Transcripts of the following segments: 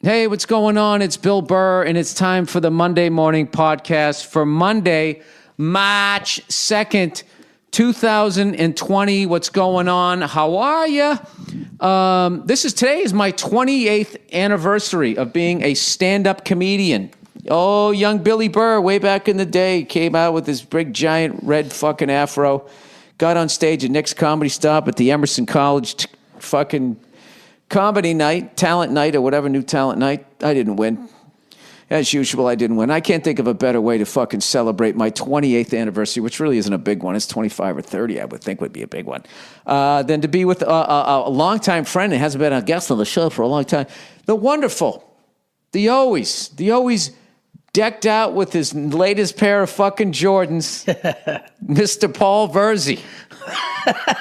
Hey, what's going on? It's Bill Burr, and it's time for the Monday Morning Podcast for Monday, March 2nd, 2020. What's going on? How are you? Today is my 28th anniversary of being a stand-up comedian. Oh, young Billy Burr, way back in the day, came out with his big, giant, red fucking afro, got on stage at Nick's Comedy Stop at the Emerson College fucking comedy night, talent night, or whatever, new talent night. I didn't win. As usual, I didn't win. I can't think of a better way to fucking celebrate my 28th anniversary, which really isn't a big one. It's 25 or 30, I would think would be a big one, than to be with a longtime friend that hasn't been a guest on the show for a long time. The wonderful, the always decked out with his latest pair of fucking Jordans, Mr. Paul Virzi.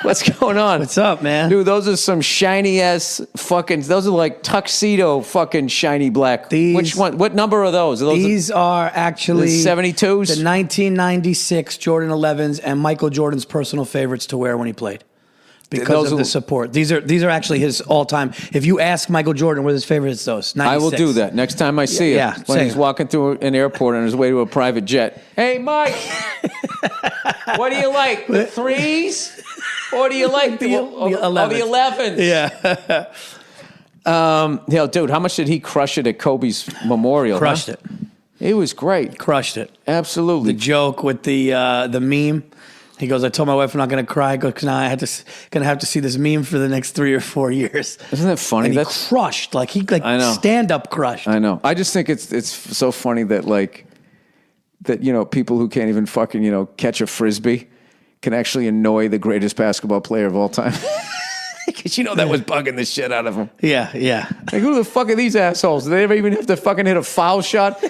What's going on? What's up, man? Dude, those are some shiny ass fucking, those are like tuxedo fucking shiny black. Which one? What number are those? These are actually the 72s? The 1996 Jordan 11s and Michael Jordan's personal favorites to wear when he played. Because of the support. These are actually his all-time. If you ask Michael Jordan what his favorite is, those 96. I will do that next time I see him. When he's walking through an airport on his way to a private jet. Hey, Mike, what do you like? The threes? Or do you like the 11s? Yeah. Dude, how much did he crush it at Kobe's memorial? Crushed it. It was great. Crushed it. Absolutely. The joke with the meme. He goes, I told my wife I'm not going to cry because now I going to have to see this meme for the next 3 or 4 years. Isn't that funny? And he crushed. Like, he stand-up crushed. I know. I just think it's so funny that, people who can't even fucking, catch a Frisbee can actually annoy the greatest basketball player of all time. Because that was bugging the shit out of him. Yeah. Like, who the fuck are these assholes? Do they ever even have to fucking hit a foul shot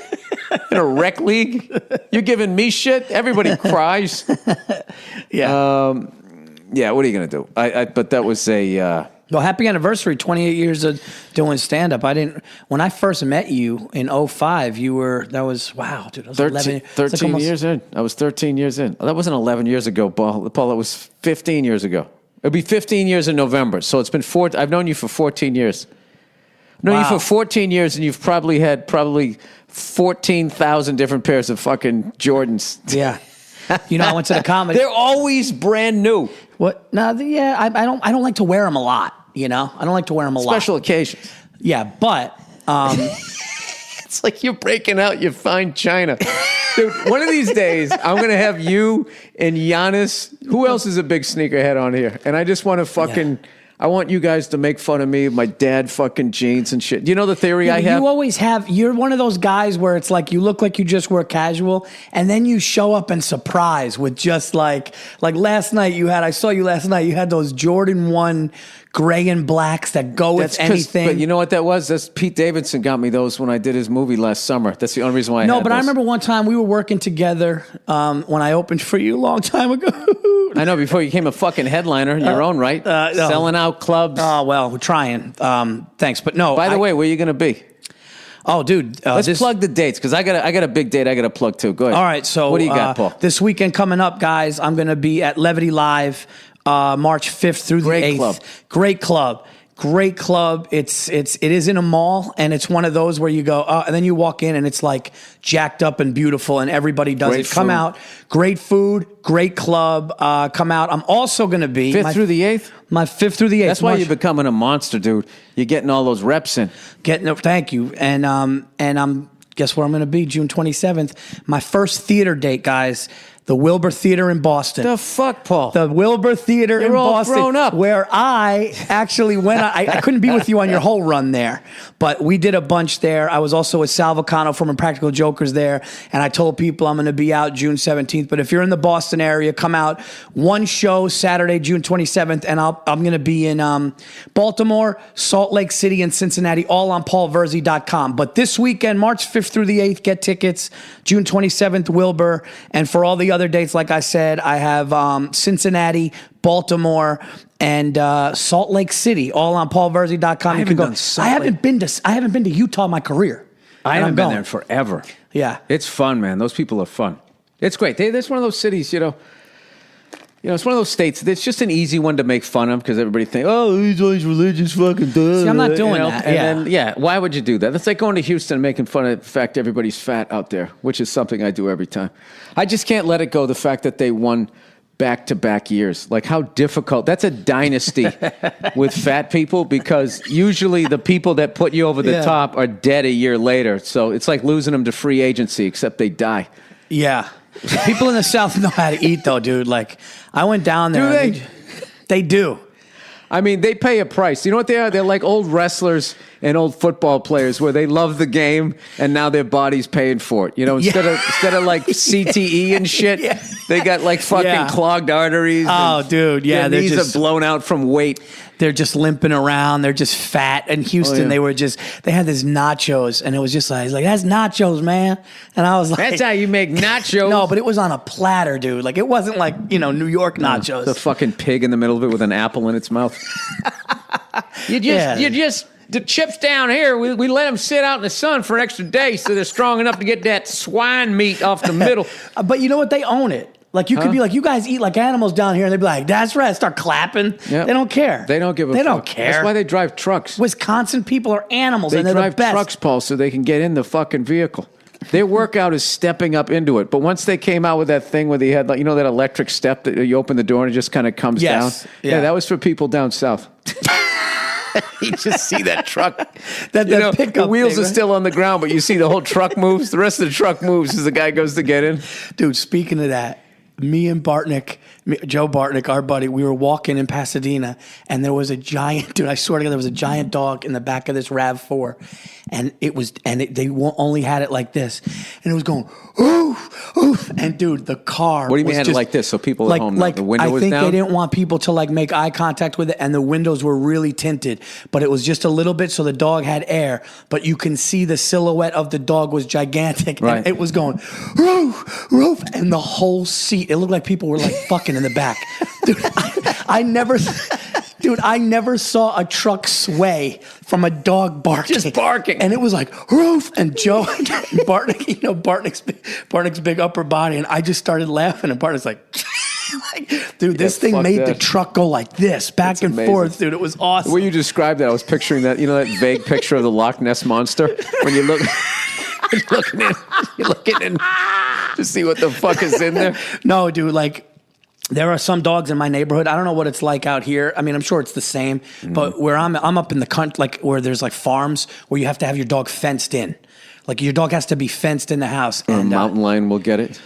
in a rec league? You're giving me shit? Everybody cries. Yeah. What are you going to do? But that was a... Well, happy anniversary, 28 years of doing stand-up. When I first met you in 05, that was 13 years in. I was 13 years in. That wasn't 11 years ago, Paul. That was 15 years ago. It'll be 15 years in November. So it's been I've known you for 14 years. I've known you for 14 years, and you've probably had 14,000 different pairs of fucking Jordans. Yeah. I went to the comedy. They're always brand new. What? No, I don't like to wear them a lot. I don't like to wear them a lot. Special occasions. Yeah, but it's like you're breaking out your fine china. Dude, one of these days, I'm going to have you and Giannis. Who else is a big sneakerhead on here? And I just want to fucking... Yeah. I want you guys to make fun of me, my dad fucking jeans and shit. You know the theory I have? You always have. You're one of those guys where it's like you look like you just wear casual, and then you show up and surprise with just like last night I saw you last night. You had those Jordan 1 gray and blacks that go with anything. But you know what that was? That's Pete Davidson got me those when I did his movie last summer. That's the only reason why I had those. I remember one time we were working together when I opened for you a long time ago. I know, before you became a fucking headliner in your own right. Selling out clubs. Oh, well, we're trying. Thanks, but no. By the way, where are you going to be? Oh, dude. Let's plug the dates, because I got a big date I got to plug too. Go ahead. All right, so what do you got, Paul? This weekend coming up, guys, I'm going to be at Levity Live March 5th through the 8th. Great club. It is in a mall, and it's one of those where you go, and then you walk in, and it's like jacked up and beautiful, and everybody does it. Come out. Great food, great club. Come out. I'm also going to be 5th through the 8th. My 5th through the 8th. That's why you're becoming a monster, dude. You're getting all those reps in. Thank you. And I'm guess where I'm going to be June 27th. My first theater date, guys. The Wilbur Theater in Boston. The fuck, Paul? The Wilbur Theater in Boston. You're all grown up. Where I actually went. I couldn't be with you on your whole run there, but we did a bunch there. I was also with Sal Vulcano from Impractical Jokers there, and I told people I'm going to be out June 17th. But if you're in the Boston area, come out. One show Saturday, June 27th, and I'm going to be in Baltimore, Salt Lake City, and Cincinnati, all on paulvirzi.com. But this weekend, March 5th through the 8th, get tickets. June 27th, Wilbur, and for all the other dates, like I said, I have Cincinnati, Baltimore, and Salt Lake City, all on paulvirzi.com. I haven't been to Utah in my career. I haven't been there in forever. Yeah. It's fun, man. Those people are fun. It's great. That's one of those cities, it's one of those states that's just an easy one to make fun of because everybody thinks, oh, he's always religious fucking duh. See, I'm not doing that. And then, why would you do that? That's like going to Houston and making fun of the fact everybody's fat out there, which is something I do every time. I just can't let it go, the fact that they won back-to-back years. Like, how difficult. That's a dynasty with fat people because usually the people that put you over the top are dead a year later. So it's like losing them to free agency, except they die. Yeah. People in the South know how to eat, though, dude. Like, I went down there. Do they? They do. I mean, they pay a price. You know what they are? They're like old wrestlers and old football players where they love the game and now their body's paying for it. Instead of like CTE and shit, they got like fucking clogged arteries. Oh, dude, yeah. Their knees are blown out from weight. They're just limping around. They're just fat. In Houston, they had this nachos, and it was just like, that's nachos, man. And I was like, that's how you make nachos. No, but it was on a platter, dude. Like, it wasn't like, New York nachos. The fucking pig in the middle of it with an apple in its mouth. The chips down here, we let them sit out in the sun for an extra day so they're strong enough to get that swine meat off the middle. But you know what? They own it. Like, you could be like, you guys eat like animals down here. And they'd be like, that's right. Start clapping. Yep. They don't care. They don't give a fuck. They don't care. That's why they drive trucks. Wisconsin people are animals, and they they're drive the best. trucks, Paul, so they can get in the fucking vehicle. Their workout is stepping up into it. But once they came out with that thing where they had, like, that electric step that you open the door and it just kind of comes down? Yeah, that was for people down south. You just see that truck. that pickup the wheels thing, are still on the ground, but you see the whole truck moves. The rest of the truck moves as the guy goes to get in. Dude, speaking of that, me and Joe Bartnick, our buddy, we were walking in Pasadena, and there was a giant, dude, I swear to God, there was a giant dog in the back of this RAV4, and they only had it like this, and it was going, oof, oof, and dude, the car. What do you mean had it like this? So people at home, the window was down? I think they didn't want people to like make eye contact with it, and the windows were really tinted, but it was just a little bit, so the dog had air, but you can see the silhouette of the dog was gigantic, and it was going, roof, roof, and the whole seat, it looked like people were like fucking in the back. Dude, I never saw a truck sway from a dog barking. Just barking. And it was like, roof, and Joe, Bartnick's big upper body, and I just started laughing, and Bartnick's like, dude, this thing made the truck go like this, back and forth, dude. It was awesome. The way you described that, I was picturing that, that vague picture of the Loch Ness Monster when you look... You're looking in to see what the fuck is in there. No, dude, like, there are some dogs in my neighborhood. I don't know what it's like out here. I mean, I'm sure it's the same, but where I'm up in the country, like where there's like farms where you have to have your dog fenced in. Like, your dog has to be fenced in the house. Or a mountain lion will get it.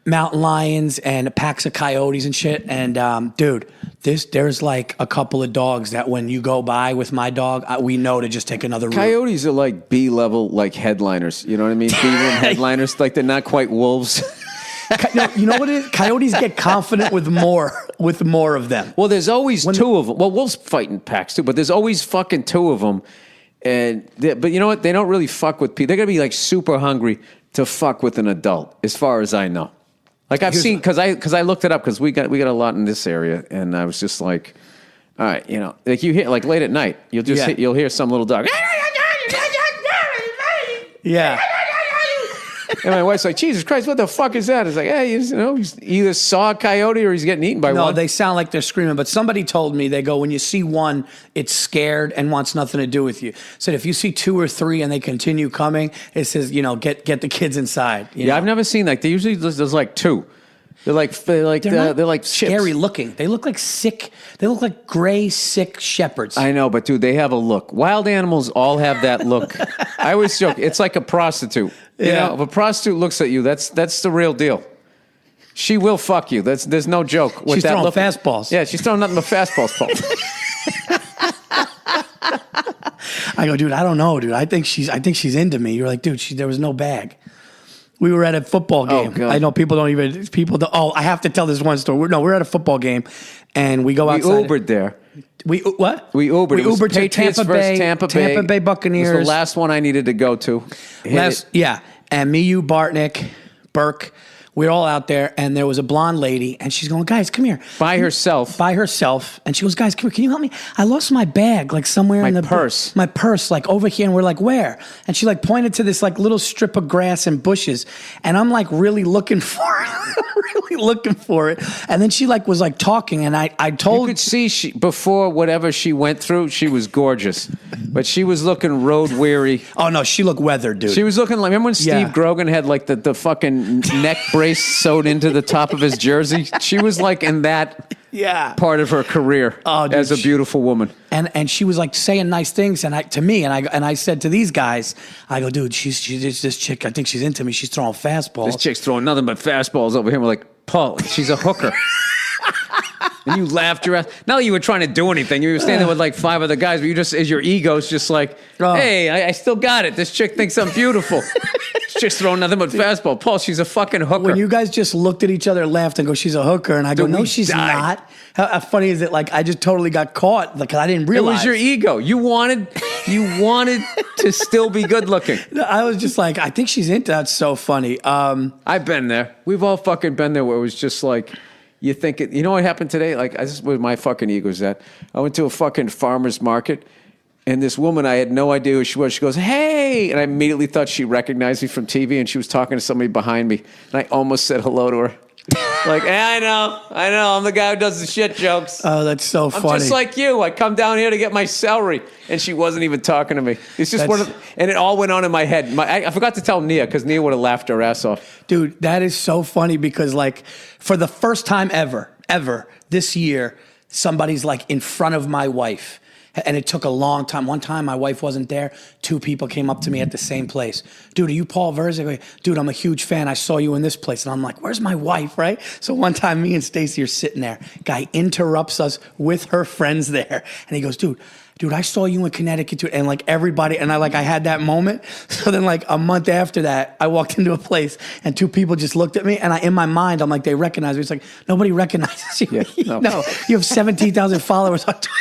Mountain lions and packs of coyotes and shit. And dude, there's like a couple of dogs that when you go by with my dog, we know to just take another route. Coyotes are like B-level, like headliners. You know what I mean? B-room headliners. Like, they're not quite wolves. No, you know what it is? Coyotes get confident with more of them. Well, there's always two of them. Well, wolves fight in packs too, but there's always fucking two of them. But you know what? They don't really fuck with people. They're gonna be like super hungry to fuck with an adult, as far as I know. Like, I've seen, because I looked it up, because we got a lot in this area, and I was just like, all right, like you hear, like late at night, you'll hear some little dog. Yeah. And my wife's like, Jesus Christ, what the fuck is that? It's like, hey, he's either saw a coyote or he's getting eaten by one. No, they sound like they're screaming. But somebody told me, they go, when you see one, it's scared and wants nothing to do with you. Said if you see two or three and they continue coming, it says, get the kids inside. You know? I've never seen like, there's like two. They're like scary looking. They look like sick. They look like gray, sick shepherds. I know, but dude, they have a look. Wild animals all have that look. I always joke, it's like a prostitute. You know, if a prostitute looks at you, that's the real deal. She will fuck you. There's no joke. She's that throwing look. fastballs. Yeah, she's throwing nothing but fastballs, Paul. I go, dude, I don't know, dude. I think she's into me. You're like, dude, there was no bag. We were at a football game. Oh, I know I have to tell this one story. We're at a football game, and we go outside. We Ubered there. What? We Ubered. We Ubered to Tampa Bay Buccaneers. It was the last one I needed to go to. And me, you, Bartnick, Burke, we're all out there, and there was a blonde lady, and she's going, guys, come here. By herself. By herself. And she goes, guys, come here. Can you help me? I lost my bag, like somewhere in the purse. My purse, like over here. And we're like, where? And she like pointed to this like little strip of grass and bushes. And I'm like really looking for it. And then she like was like talking, and I told. You could see before whatever she went through, she was gorgeous. But she was looking road weary. Oh no, she looked weathered, dude. She was looking like, remember when Steve Grogan had like the fucking neck brace sewed into the top of his jersey? She was like in that part of her career as a beautiful woman. And she was like saying nice things to me, and I said to these guys, I go, dude, she's this chick, I think she's into me. She's throwing fastballs. This chick's throwing nothing but fastballs over here. We're like, Paul, she's a hooker. And you laughed your ass. Not that you were trying to do anything. You were standing there with like 5 other guys, but you just, as your ego's just like, hey, I still got it. This chick thinks I'm beautiful. This chick's throwing nothing but fastball. Paul, she's a fucking hooker. When you guys just looked at each other, laughed, and go, she's a hooker, and I go, no, she's not. How funny is it? Like, I just totally got caught. Like, I didn't realize. It was your ego. You wanted to still be good looking. I was just like, I think she's into that. That's so funny. I've been there. We've all fucking been there where it was just like, you think it, you know what happened today? Like, this is where my fucking ego's at. I went to a fucking farmer's market, and this woman, I had no idea who she was. She goes, hey! And I immediately thought she recognized me from TV, and she was talking to somebody behind me. And I almost said hello to her. Like, I know. I'm the guy who does the shit jokes. Oh, that's so funny. I'm just like you. I come down here to get my celery, and she wasn't even talking to me. It's just and it all went on in my head. I forgot to tell Nia, because Nia would have laughed her ass off. Dude, that is so funny, because like for the first time ever this year, somebody's like in front of my wife. And it took a long time. One time, my wife wasn't there. 2 people came up to me at the same place. Dude, are you Paul Virzi? I go, dude, I'm a huge fan. I saw you in this place. And I'm like, where's my wife, right? So one time, me and Stacy are sitting there. Guy interrupts us with her friends there. And he goes, dude, I saw you in Connecticut too. And like everybody, and I had that moment. So then like a month after that, I walked into a place and 2 people just looked at me. And in my mind, I'm like, they recognize me. It's like, nobody recognizes you. Yeah, no, you have 17,000 followers on Twitter.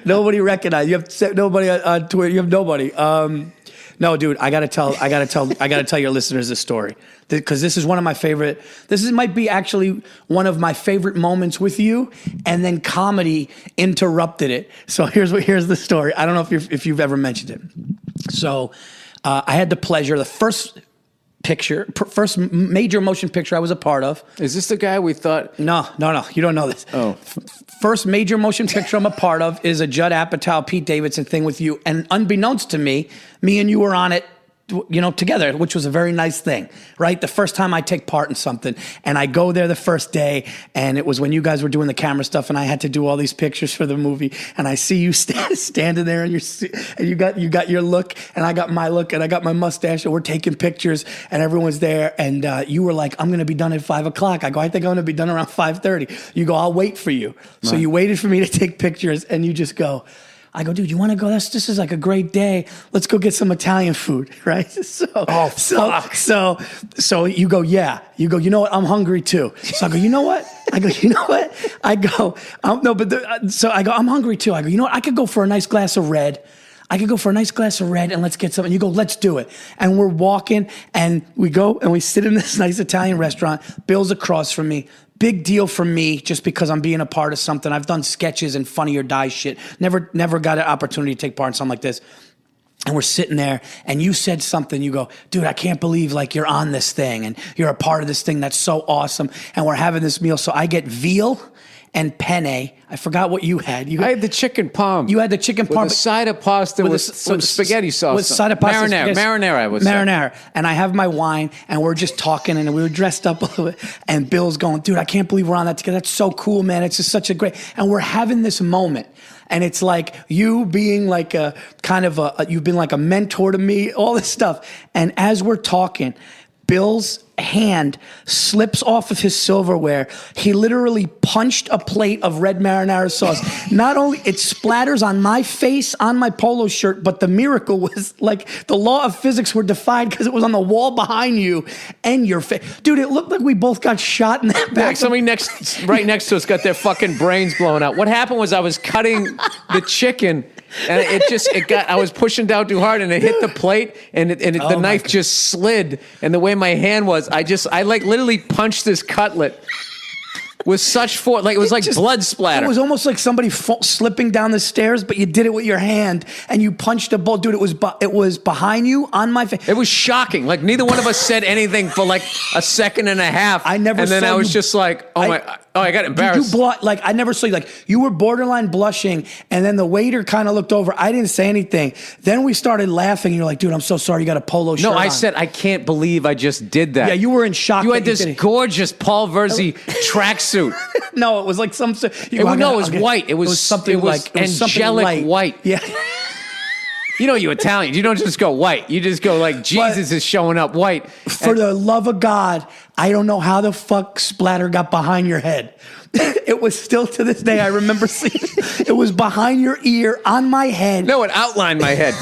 Nobody recognizes you. Have nobody on Twitter. You have nobody. No, dude, I gotta tell your listeners this story, because this is one of my favorite. Might be actually one of my favorite moments with you, and then comedy interrupted it. So here's the story. I don't know if you've ever mentioned it. So I had the pleasure, the first major motion picture I was a part of. Is this the guy we thought? No, you don't know this. Oh. First major motion picture I'm a part of is a Judd Apatow, Pete Davidson thing with you. And unbeknownst to me and you were on it, together, which was a very nice thing, right? The first time I take part in something, and I go there the first day, and it was when you guys were doing the camera stuff, and I had to do all these pictures for the movie, and I see you standing there, and you got your look, and I got my look, and I got my mustache, and we're taking pictures, and everyone's there, and you were like, I'm going to be done at 5 o'clock. I go, I think I'm going to be done around 5:30. You go, I'll wait for you. Right. So you waited for me to take pictures, and you just go, I go, dude, you want to go? This is like a great day. Let's go get some Italian food, right? So you go, yeah. You go, you know what? I'm hungry too. So I go, you know what? I go, I'm hungry too. I go, you know what? I could go for a nice glass of red. And let's get some. And you go, let's do it. And we're walking, and we go, and we sit in this nice Italian restaurant. Bill's across from me. Big deal for me, just because I'm being a part of something. I've done sketches and Funny or Die shit. Never got an opportunity to take part in something like this. And we're sitting there, and you said something. You go, dude, I can't believe like you're on this thing, and you're a part of this thing that's so awesome. And we're having this meal. So I get veal and penne. I forgot what you had. I had the chicken parm. You had the chicken parm. With a side of pasta with spaghetti sauce. With side of pasta. Marinara, I would say. Marinara. And I have my wine, and we're just talking, and we were dressed up a little bit. And Bill's going, dude, I can't believe we're on that together. That's so cool, man. It's just such a great... And we're having this moment. And it's like you being like a kind of you've been like a mentor to me, all this stuff. And as we're talking, Bill's hand slips off of his silverware. He literally punched a plate of red marinara sauce. Not only it splatters on my face, on my polo shirt, but the miracle was like the law of physics were defied because it was on the wall behind you and your face. Dude, it looked like we both got shot in the back. Like somebody right next to us got their fucking brains blown out. What happened was I was cutting the chicken, And I was pushing down too hard and it hit the plate and the knife just slid. And the way my hand was, I like literally punched this cutlet with such force, like it was like blood splatter. It was almost like somebody slipping down the stairs, but you did it with your hand and you punched a ball. Dude, it was behind you on my face. It was shocking. Like neither one of us said anything for like a second and a half. I never. And then I was just like, I got embarrassed. I never saw you. Like you were borderline blushing, and then the waiter kind of looked over. I didn't say anything. Then we started laughing. And you're like, dude, I'm so sorry. You got a polo shirt. No, I said, I can't believe I just did that. Yeah, you were in shock. You had this gorgeous Paul Virzi tracksuit. No, it was like some. It was white. It was something like angelic white. Yeah. You know, you Italians, you don't just go white. You just go like Jesus is showing up white. For the love of God, I don't know how the fuck splatter got behind your head. It was still to this day. I remember seeing it was behind your ear on my head. No, it outlined my head.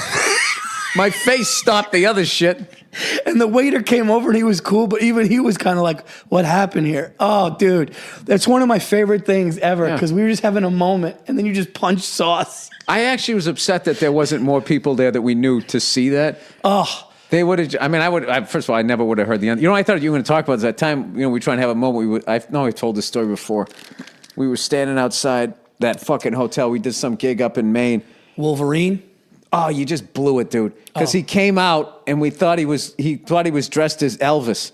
My face stopped the other shit. And the waiter came over and he was cool, but even he was kind of like, what happened here? Oh, dude, that's one of my favorite things ever because we were just having a moment and then you just punched sauce. I actually was upset that there wasn't more people there that we knew to see that. Oh. They would have, first of all, I never would have heard the end. You know, I thought you were going to talk about this. That time, you know, we try and have a moment. I know I told this story before. We were standing outside that fucking hotel. We did some gig up in Maine. Wolverine? Oh, you just blew it, dude. Because he came out and we thought he was dressed as Elvis,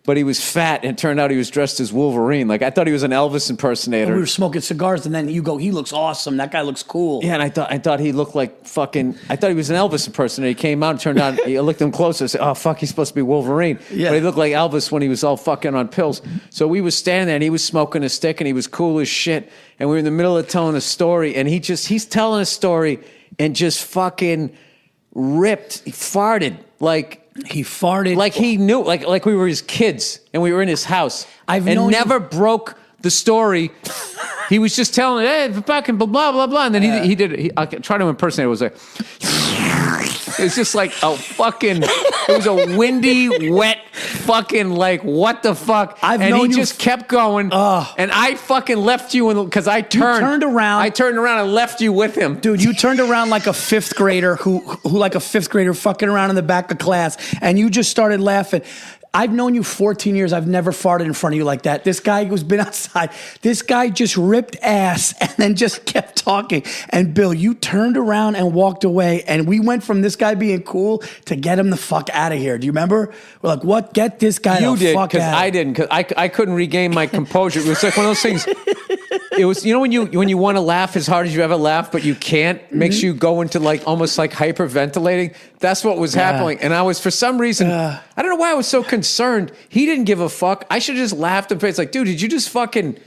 but he was fat and it turned out he was dressed as Wolverine. Like I thought he was an Elvis impersonator. And we were smoking cigars and then you go, he looks awesome. That guy looks cool. Yeah, and I thought he looked like fucking, I thought he was an Elvis impersonator. He came out and turned out, I looked at him closer and said, oh, fuck, he's supposed to be Wolverine. Yeah. But he looked like Elvis when he was all fucking on pills. So we was standing there and he was smoking a stick and he was cool as shit. And we were in the middle of telling a story and he's telling a story and just fucking ripped, he farted like he knew, like we were his kids and we were in his house. Never broke the story. He was just telling, hey, fucking blah blah blah, and then he did. I tried to impersonate. It was like, it was just like a fucking. It was a windy, wet, fucking like what the fuck. He just kept going, and I fucking left you because I turned around. I turned around and left you with him, dude. You turned around like a fifth grader who like a fifth grader fucking around in the back of class, and you just started laughing. I've known you 14 years. I've never farted in front of you like that. This guy who's been outside, this guy just ripped ass and then just kept talking. And Bill, you turned around and walked away. And we went from this guy being cool to get him the fuck out of here. Do you remember? We're like, what? Get this guy the fuck out. You did, because I didn't. Because I couldn't regain my composure. It was like one of those things. It was, you know, when you want to laugh as hard as you ever laugh, but you can't, makes you go into like almost like hyperventilating. That's what was happening. And I was, for some reason, I don't know why I was so concerned. He didn't give a fuck. I should have just laughed in face like, dude, did you just fucking,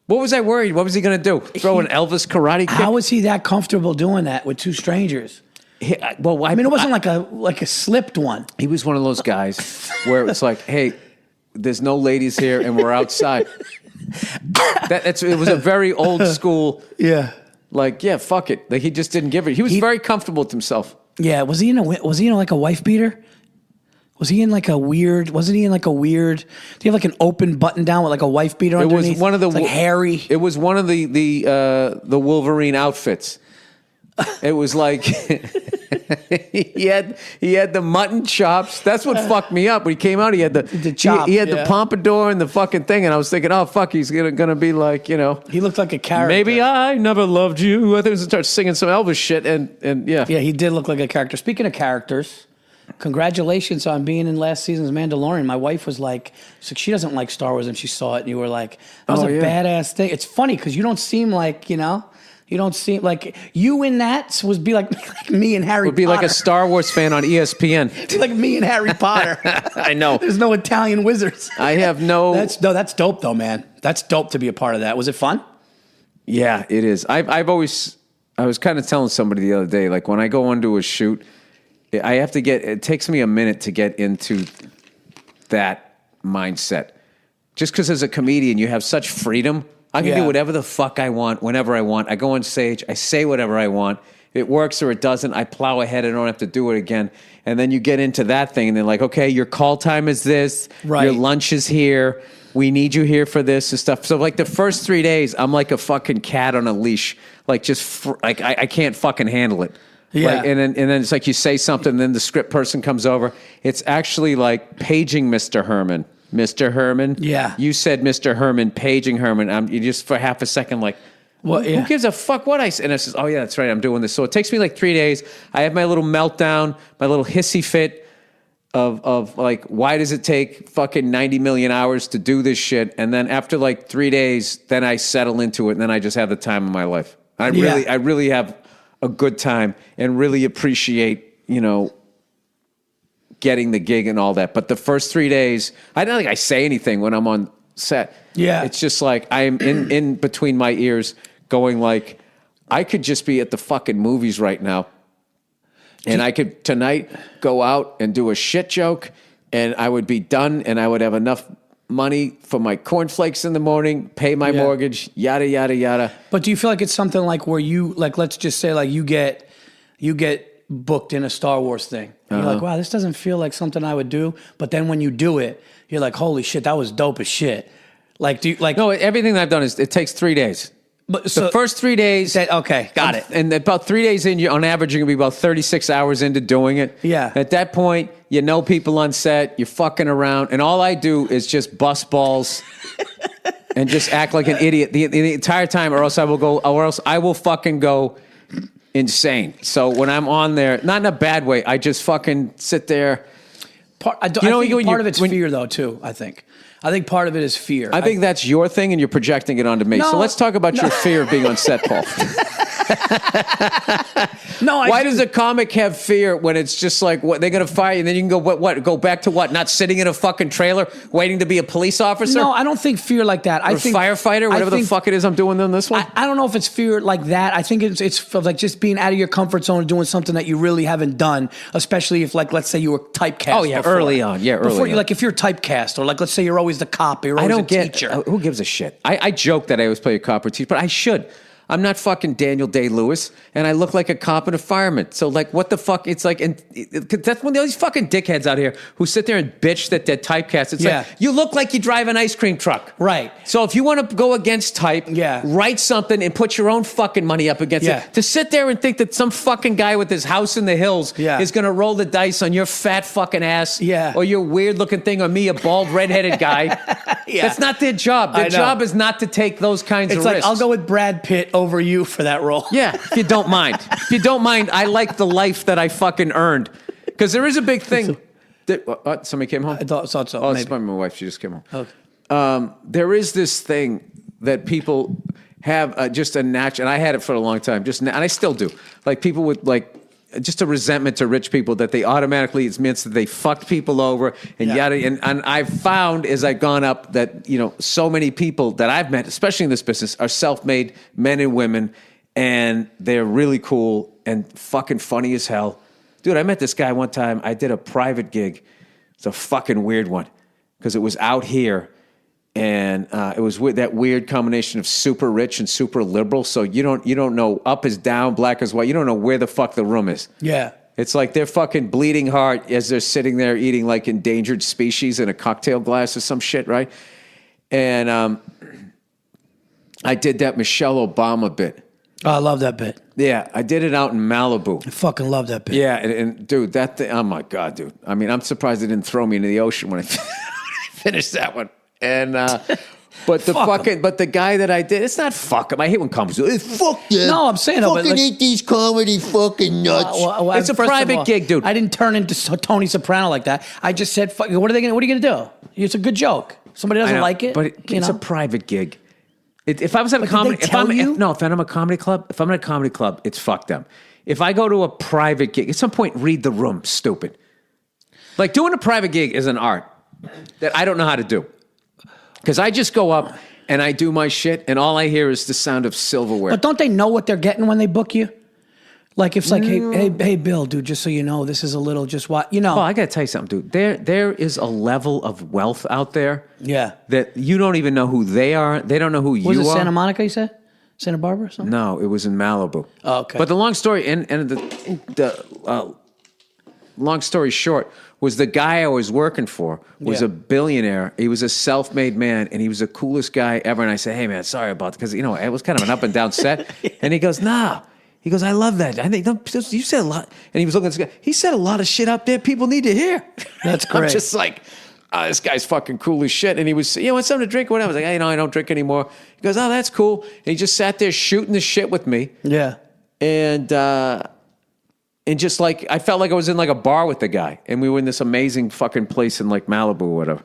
what was I worried? What was he going to do? Throw an Elvis karate kick? How was he that comfortable doing that with two strangers? Well, I mean, it wasn't like a slipped one. He was one of those guys where it's like, hey, there's no ladies here and we're outside. It was a very old school. Yeah. Like, yeah, fuck it. Like he just didn't give it. He was very comfortable with himself. Yeah. Was he in like a wife beater? Was he in like a weird? Wasn't he in like a weird? Do you have like an open button down with like a wife beater underneath? It was one of the like hairy. It was one of the Wolverine outfits. It was like he had the mutton chops. That's what fucked me up. When he came out, he had the chop. He had the pompadour and the fucking thing, and I was thinking, oh fuck, he's gonna be like, you know. He looked like a character. Maybe I never loved you. I think he was start singing some Elvis shit, and yeah. Yeah, he did look like a character. Speaking of characters, congratulations on being in last season's Mandalorian. My wife was like, she doesn't like Star Wars, and she saw it, and you were like, that was a badass thing. It's funny because you don't seem like, you know. You don't seem like you in that would be like me and Harry Potter. Would be like a Star Wars fan on ESPN. It'd be like me and Harry Potter. I know. There's no Italian wizards. I have no. That's dope though, man. That's dope to be a part of that. Was it fun? Yeah, it is. I was kind of telling somebody the other day, like when I go onto a shoot, it takes me a minute to get into that mindset. Just because as a comedian, you have such freedom. I can do whatever the fuck I want, whenever I want. I go on stage, I say whatever I want. It works or it doesn't. I plow ahead. I don't have to do it again. And then you get into that thing, and they're like, okay, your call time is this. Right. Your lunch is here. we need you here for this and stuff. So like the first 3 days, I'm like a fucking cat on a leash. Like like I can't fucking handle it. Yeah. Like, and then it's like you say something, and then the script person comes over. It's actually like paging Mr. Herman. Mr. Herman. Yeah. You said Mr. Herman, paging Herman. You just for half a second like, Well, who gives a fuck what I said? And I says, oh yeah, that's right, I'm doing this. So it takes me like 3 days. I have my little meltdown, my little hissy fit of like, why does it take fucking 90 million hours to do this shit? And then after like 3 days, then I settle into it, and then I just have the time of my life. I really have a good time and really appreciate, getting the gig and all that. But the first 3 days, I don't think I say anything when I'm on set. Yeah. It's just like I'm in between my ears going like, I could just be at the fucking movies right now. And I could tonight go out and do a shit joke, and I would be done, and I would have enough money for my cornflakes in the morning, pay my mortgage, yada, yada, yada. But do you feel like it's something like where you, like, let's just say like you get booked in a Star Wars thing. And you're like, wow, this doesn't feel like something I would do. But then when you do it, you're like, holy shit, that was dope as shit. Like, do you like? No, everything that I've done it takes 3 days. But The first 3 days. Okay, got it. And about 3 days in, on average, you're going to be about 36 hours into doing it. Yeah. At that point, you know people on set, you're fucking around, and all I do is just bust balls and just act like an idiot the entire time, or else I will fucking go insane. So when I'm on there, not in a bad way, I just fucking sit there. I think part of it's fear, though, too, I think. I think part of it is fear. I think that's your thing, and you're projecting it onto me. So let's talk about your fear of being on set, Paul. Why does a comic have fear when it's just like, what, they're going to fire you, and then you can go, what? Go back to what? Not sitting in a fucking trailer waiting to be a police officer? No, I don't think fear like that. I think firefighter, whatever the fuck it is I'm doing in this one. I don't know if it's fear like that. I think it's like just being out of your comfort zone and doing something that you really haven't done, especially if, like, let's say you were typecast. Oh, yeah, early on. Yeah, early on. Like, if you're typecast, or like, let's say you're always the cop, you're always a teacher. Who gives a shit? I joke that I always play a cop or teacher, but I should. I'm not fucking Daniel Day-Lewis, and I look like a cop and a fireman. So, like, what the fuck? It's like, and that's one of these fucking dickheads out here who sit there and bitch that they're typecast. It's like, you look like you drive an ice cream truck. Right. So if you want to go against type, write something and put your own fucking money up against it. To sit there and think that some fucking guy with his house in the hills is going to roll the dice on your fat fucking ass, or your weird looking thing, or me, a bald redheaded guy. That's not their job. Their job is not to take those kinds of risks. It's like, I'll go with Brad Pitt over you for that role. Yeah, if you don't mind. If you don't mind, I like the life that I fucking earned. Because there is a big thing. What? Somebody came home? I thought so. Oh, it's my wife. She just came home. Okay. There is this thing that people have just a natural, and I had it for a long time, and I still do. Like, people with, like, just a resentment to rich people that they automatically, it means that they fucked people over and yada. And I've found as I've gone up that, so many people that I've met, especially in this business, are self-made men and women, and they're really cool and fucking funny as hell. Dude, I met this guy one time. I did a private gig. It's a fucking weird one because it was out here. And it was that weird combination of super rich and super liberal. So you don't know, up is down, black is white. You don't know where the fuck the room is. Yeah. It's like they're fucking bleeding heart as they're sitting there eating like endangered species in a cocktail glass or some shit, right? And I did that Michelle Obama bit. Oh, I love that bit. Yeah, I did it out in Malibu. I fucking love that bit. Yeah, and dude, that thing, oh my God, dude. I mean, I'm surprised they didn't throw me into the ocean when I finished that one. And but the guy that I did, it's not fuck him. I hate when comedies do it. Fuck them. No, I'm saying fucking eat these comedy fucking nuts. It's a private gig, dude. I didn't turn into Tony Soprano like that. I just said, "Fuck, what are you gonna do? It's a good joke. Somebody doesn't like it, but it's a private gig. If I was at a comedy, if I'm at a comedy club, it's fuck them. If I go to a private gig, at some point, read the room. Stupid. Like, doing a private gig is an art that I don't know how to do. Because I just go up and I do my shit, and all I hear is the sound of silverware. But don't they know what they're getting when they book you? Like, if it's like, hey, Bill, dude, just so you know, this is a little just what, Well, I got to tell you something, dude. There is a level of wealth out there that you don't even know who they are. They don't know who you are. Was it Santa Monica, you said? Santa Barbara or something? No, it was in Malibu. Oh, okay. But the long story, and long story short, was the guy I was working for was a billionaire. He was a self-made man, and he was the coolest guy ever. And I said, hey, man, sorry about it, because, you know, it was kind of an up and down set. And he goes, nah. He goes, I love that. I think you said a lot. And he was looking at this guy. He said a lot of shit up there people need to hear. That's great. I'm just like, this guy's fucking cool as shit. And he was, want something to drink or whatever. I was like, hey, I don't drink anymore. He goes, oh, that's cool. And he just sat there shooting the shit with me. Yeah. And just like, I felt like I was in like a bar with the guy. And we were in this amazing fucking place in like Malibu or whatever.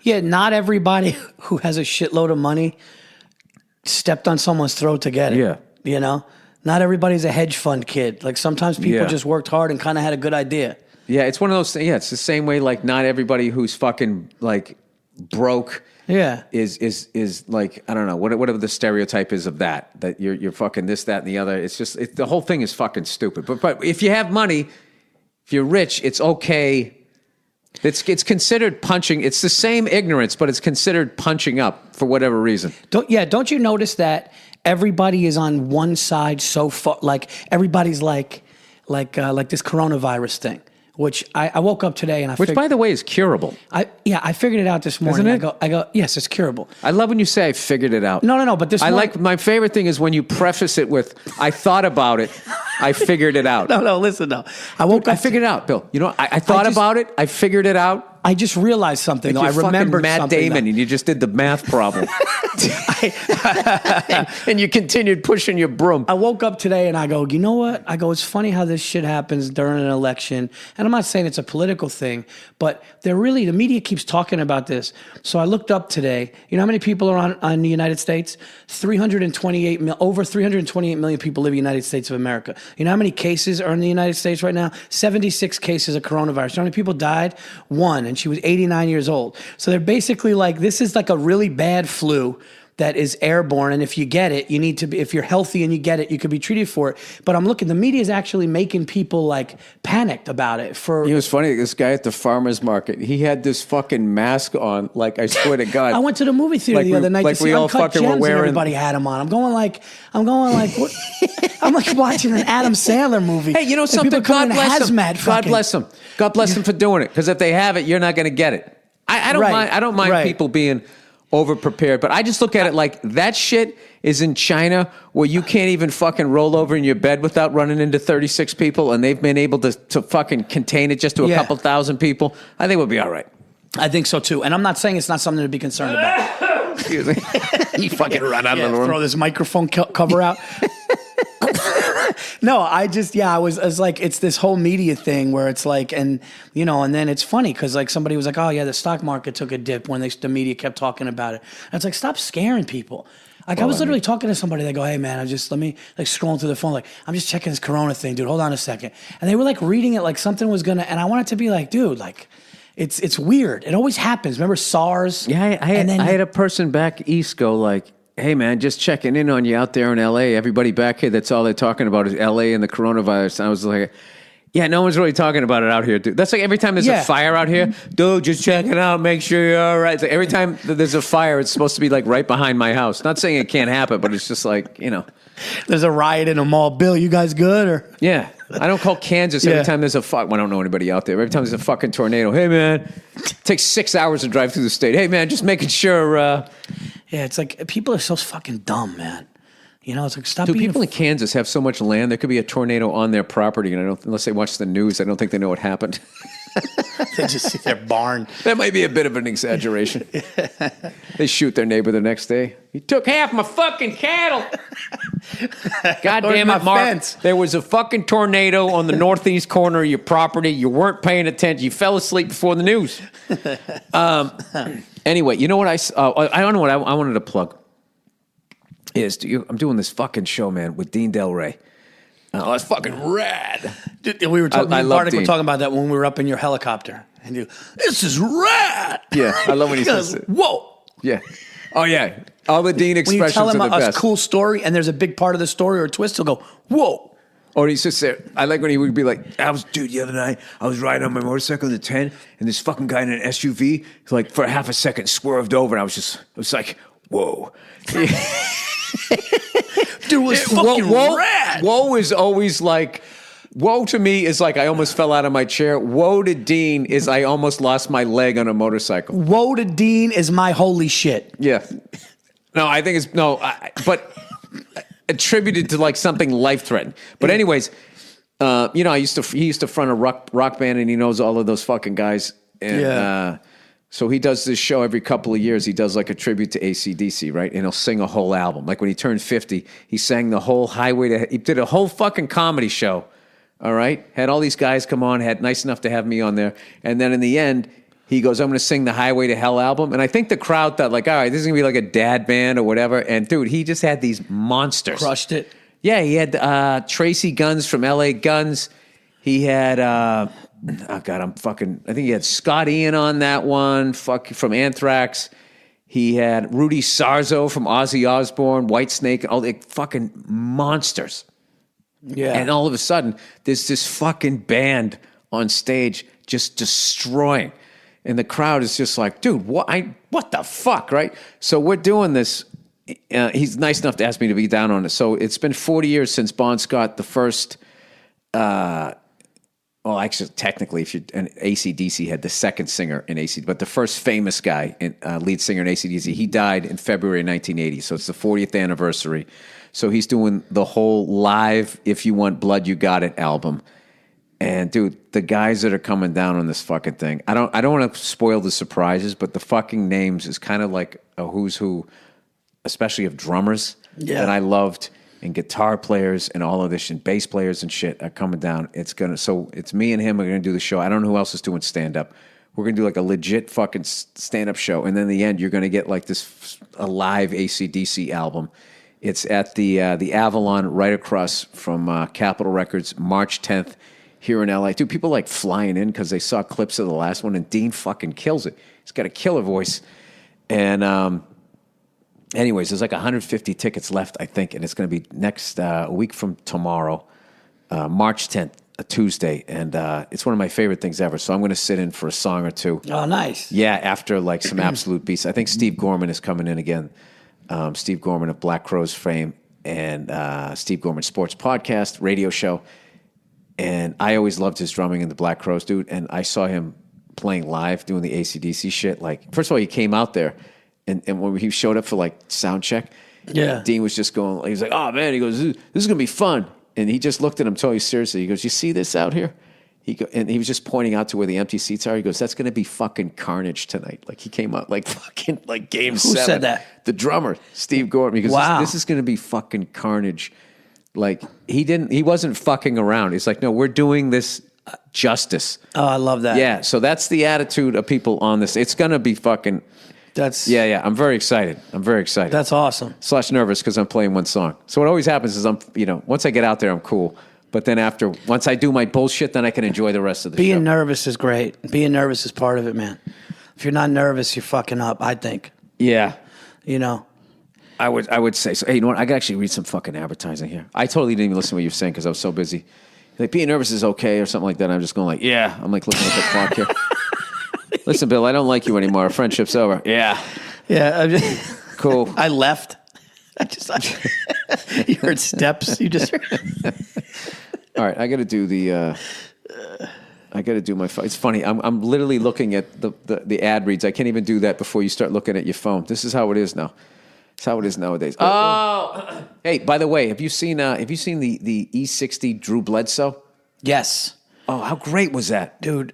Yeah, not everybody who has a shitload of money stepped on someone's throat to get it. Yeah. You know? Not everybody's a hedge fund kid. Like sometimes people just worked hard and kind of had a good idea. Yeah, it's one of those things. Yeah, it's the same way like not everybody who's fucking like broke is like, I don't know, whatever the stereotype is of that you're fucking this, that, and the other. It's just, the whole thing is fucking stupid. But if you have money, if you're rich, it's okay. It's considered punching. It's the same ignorance, but it's considered punching up for whatever reason. Don't you notice that everybody is on one side so far? Like everybody's like this coronavirus thing. Which I woke up today and Which, by the way, is curable. I figured it out this morning. Isn't it? I go, yes, it's curable. I love when you say I figured it out. No, but this morning, my favorite thing is when you preface it with, I thought about it, I figured it out. No, listen, no. I woke up. I figured it out, Bill. You know, I thought about it, I figured it out. I just realized something, though. I remembered Matt something. Damon, and you just did the math problem. and you continued pushing your broom. I woke up today and I go, you know what? I go, it's funny how this shit happens during an election. And I'm not saying it's a political thing, but the media keeps talking about this. So I looked up today. You know how many people are on the United States? Over 328 million people live in the United States of America. You know how many cases are in the United States right now? 76 cases of coronavirus. You know how many people died? 1. And she was 89 years old. So they're basically like, this is like a really bad flu that is airborne. And if you get it, you need to be, if you're healthy and you get it, you could be treated for it. But I'm looking, the media is actually making people like panicked about it. It was funny, this guy at the farmer's market, he had this fucking mask on, like, I swear to God. I went to the movie theater the other night to see Uncut Gems and everybody had him on. I'm going like, what? I'm like watching an Adam Sandler movie. Hey, you know something? God bless him. God bless him. God bless him for doing it. Because if they have it, you're not going to get it. I don't mind people being over-prepared, but I just look at it like that shit is in China where you can't even fucking roll over in your bed without running into 36 people, and they've been able to fucking contain it just to a couple thousand people. I think we'll be all right. I think so, too. And I'm not saying it's not something to be concerned about. Excuse me. You fucking run out of the room. Throw this microphone cover out. No, I was like, it's this whole media thing where it's like, and you know, and then it's funny because like somebody was like, oh yeah, the stock market took a dip when the media kept talking about it. And it's like, stop scaring people. Like I was literally talking to somebody. They go, hey man, let me like scrolling through the phone. Like I'm just checking this Corona thing, dude. Hold on a second. And they were like reading it like something was gonna, and I wanted to be like, dude, like it's weird. It always happens. Remember SARS? Yeah, I had a person back east go like, hey, man, just checking in on you out there in L.A. Everybody back here, that's all they're talking about is L.A. and the coronavirus. And I was like, yeah, no one's really talking about it out here, dude. That's like every time there's a fire out here, dude, just checking out, make sure you're all right. It's like every time there's a fire, it's supposed to be like right behind my house. Not saying it can't happen, but it's just like, you know. There's a riot in a mall. Bill, you guys good? Or yeah. I don't call Kansas every time there's I don't know anybody out there. Every time there's a fucking tornado, hey, man, it takes 6 hours to drive through the state. Hey, man, just making sure. Yeah, it's like people are so fucking dumb, man. You know, it's like stop. Dude, people in Kansas have so much land. There could be a tornado on their property, and unless they watch the news, I don't think they know what happened. They just see their barn. That might be a bit of an exaggeration. They shoot their neighbor the next day. He took half my fucking cattle. God damn it, Mark. Fence. There was a fucking tornado on the northeast corner of your property. You weren't paying attention. You fell asleep before the news. Anyway, you know what I don't know what I wanted to plug is I'm doing this fucking show, man, with Dean Del Rey. Oh, that's fucking rad. We were talking. Bardick were talking about that when we were up in your helicopter, and this is rad. Yeah, I love when he says it. Whoa. Yeah. Oh yeah. All the Dean expressions are the best. When you tell him a cool story, and there's a big part of the story or a twist, he'll go, "Whoa." Or he's just there. I like when he would be like, dude, the other night, I was riding on my motorcycle in the 10, and this fucking guy in an SUV, like, for half a second, swerved over, and I was like, whoa. Dude, was fucking rad. Whoa is always like, Woe to me is like I almost fell out of my chair. Woe to Dean is I almost lost my leg on a motorcycle. Woe to Dean is my holy shit. Yeah. No, I think it's but attributed to like something life-threatening. But anyways, you know, he used to front a rock band, and he knows all of those fucking guys. And so he does this show every couple of years. He does like a tribute to AC/DC, right? And he'll sing a whole album. Like when he turned 50, he sang the whole he did a whole fucking comedy show. All right? Had all these guys come on, had nice enough to have me on there. And then in the end, he goes, I'm going to sing the Highway to Hell album. And I think the crowd thought like, all right, this is going to be like a dad band or whatever. And dude, he just had these monsters. Crushed it. Yeah, he had Tracy Guns from LA Guns. He had, I think he had Scott Ian on that one, from Anthrax. He had Rudy Sarzo from Ozzy Osbourne, Whitesnake, all the fucking monsters. Yeah. And all of a sudden, there's this fucking band on stage just destroying. And the crowd is just like, dude, what the fuck, right? So we're doing this. He's nice enough to ask me to be down on it. So it's been 40 years since Bon Scott, the first, well, actually, technically, and AC/DC had the second singer in AC, but the first famous guy, lead singer in AC/DC, he died in February 1980. So it's the 40th anniversary. So he's doing the whole live "If You Want Blood, You Got It" album. And dude, the guys that are coming down on this fucking thing, I don't want to spoil the surprises, but the fucking names is kind of like a who's who, especially of drummers that I loved, and guitar players and all of this, and bass players and shit are coming down. So it's me and him are gonna do the show. I don't know who else is doing stand up. We're gonna do like a legit fucking stand up show, and then in the end, you're gonna get like a live AC/DC album. It's at the Avalon, right across from Capitol Records, March 10th. Here in LA, dude, people like flying in because they saw clips of the last one, and Dean fucking kills it. He's got a killer voice. And anyways, there's like 150 tickets left, I think, and it's going to be next a week from tomorrow, March 10th, a Tuesday, and it's one of my favorite things ever. So I'm going to sit in for a song or two. Oh, nice. Yeah, after like some absolute beats. I think Steve Gorman is coming in again. Steve Gorman of Black Crowes fame, and Steve Gorman Sports Podcast, radio show. And I always loved his drumming in the Black Crowes, dude. And I saw him playing live, doing the AC/DC shit. Like, first of all, he came out there, and when he showed up for like sound check, Dean was just going. He was like, "Oh man," he goes, "This is gonna be fun." And he just looked at him totally seriously. He goes, "You see this out here?" And he was just pointing out to where the empty seats are. He goes, "That's gonna be fucking carnage tonight." Like he came out like fucking like game 7. Who said that? The drummer, Steve Gorman. He goes, wow, this is gonna be fucking carnage. Like he wasn't fucking around. He's like, no, we're doing this justice. Oh, I love that. Yeah. So that's the attitude of people on this. It's going to be fucking. Yeah. I'm very excited. That's awesome. / nervous because I'm playing one song. So what always happens is once I get out there, I'm cool. But then once I do my bullshit, then I can enjoy the rest of the show. Being nervous is great. Being nervous is part of it, man. If you're not nervous, you're fucking up, I think. Yeah. You know. I would say so. Hey, you know what? I could actually read some fucking advertising here. I totally didn't even listen to what you were saying because I was so busy. Like being nervous is okay or something like that. I'm just going like, yeah. I'm like looking at the clock here. Listen, Bill, I don't like you anymore. Our friendship's over. Yeah. Yeah. I'm just, cool. I left. You heard steps. You just heard. All right. I got to do my. It's funny. I'm literally looking at the ad reads. I can't even do that before you start looking at your phone. This is how it is now. It's how it is nowadays. Oh, hey! By the way, have you seen the E60 Drew Bledsoe? Yes. Oh, how great was that, dude?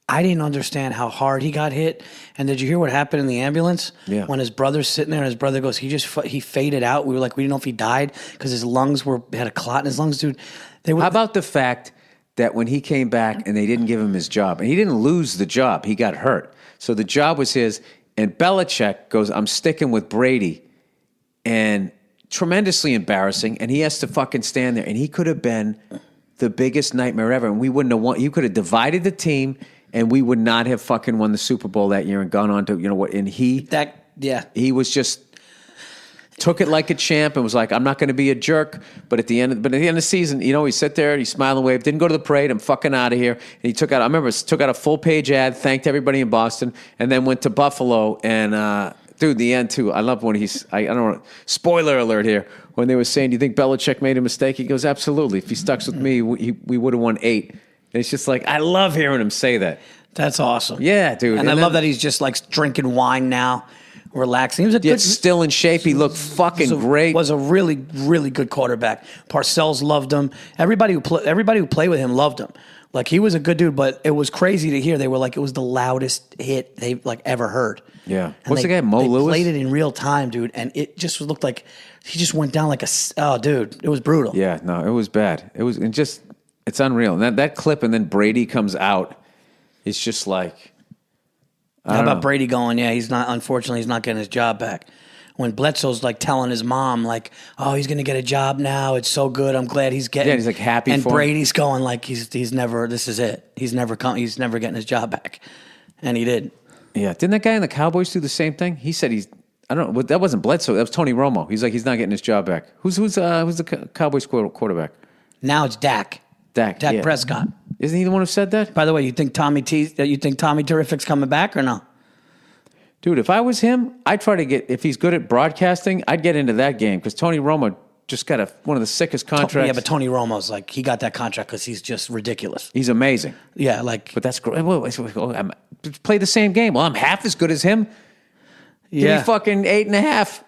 I didn't understand how hard he got hit. And did you hear what happened in the ambulance? Yeah. When his brother's sitting there and his brother goes, he faded out. We were like, we didn't know if he died because his lungs had a clot in his lungs, dude. How about the fact that when he came back and they didn't give him his job, and he didn't lose the job, he got hurt. So the job was his. And Belichick goes, I'm sticking with Brady. And tremendously embarrassing, and he has to fucking stand there. And he could have been the biggest nightmare ever, and we wouldn't have won. You could have divided the team, and we would not have fucking won the Super Bowl that year and gone on to, you know what, and he was just took it like a champ and was like, I'm not going to be a jerk, but at the end of the season, you know, he sat there and he smiled and waved, didn't go to the parade, I'm fucking out of here. And he took out a full page ad, thanked everybody in Boston, and then went to Buffalo and, dude, the end too. I love when I don't know, spoiler alert here. when they were saying, "Do you think Belichick made a mistake?" He goes, "Absolutely. If he stuck with me, we would have won 8." And it's just like I love hearing him say that. That's awesome. Yeah, dude. And I love that he's just like drinking wine now, relaxing. He was a Yet good, still in shape. He looked fucking great. Was a really, really good quarterback. Parcells loved him. Everybody who played with him loved him. Like he was a good dude, but it was crazy to hear. They were like, it was the loudest hit they like ever heard. Yeah. And What's the guy, Mo they Lewis? Played it in real time, dude, and it just looked like he just went down like dude, it was brutal. Yeah, no, it was bad. It was it's unreal. And that clip, and then Brady comes out. It's just like. How about Brady going? Yeah, unfortunately, he's not getting his job back. When Bledsoe's like telling his mom, like, "Oh, he's gonna get a job now. It's so good. I'm glad he's getting." Yeah, he's like happy. And for him. Brady's going like he's never. This is it. He's never getting his job back, and he did. Yeah, didn't that guy in the Cowboys do the same thing? He said I don't know. That wasn't Bledsoe. That was Tony Romo. He's like he's not getting his job back. Who's the Cowboys quarterback? Now it's Dak. Dak yeah. Prescott. Isn't he the one who said that? By the way, you think Tommy Terrific's coming back or no? Dude, if I was him, I'd try to get, if he's good at broadcasting, I'd get into that game because Tony Romo just got one of the sickest contracts. Yeah, but Tony Romo's like, he got that contract because he's just ridiculous. He's amazing. Yeah, like. But that's great. Play the same game. Well, I'm half as good as him. Give me fucking 8.5.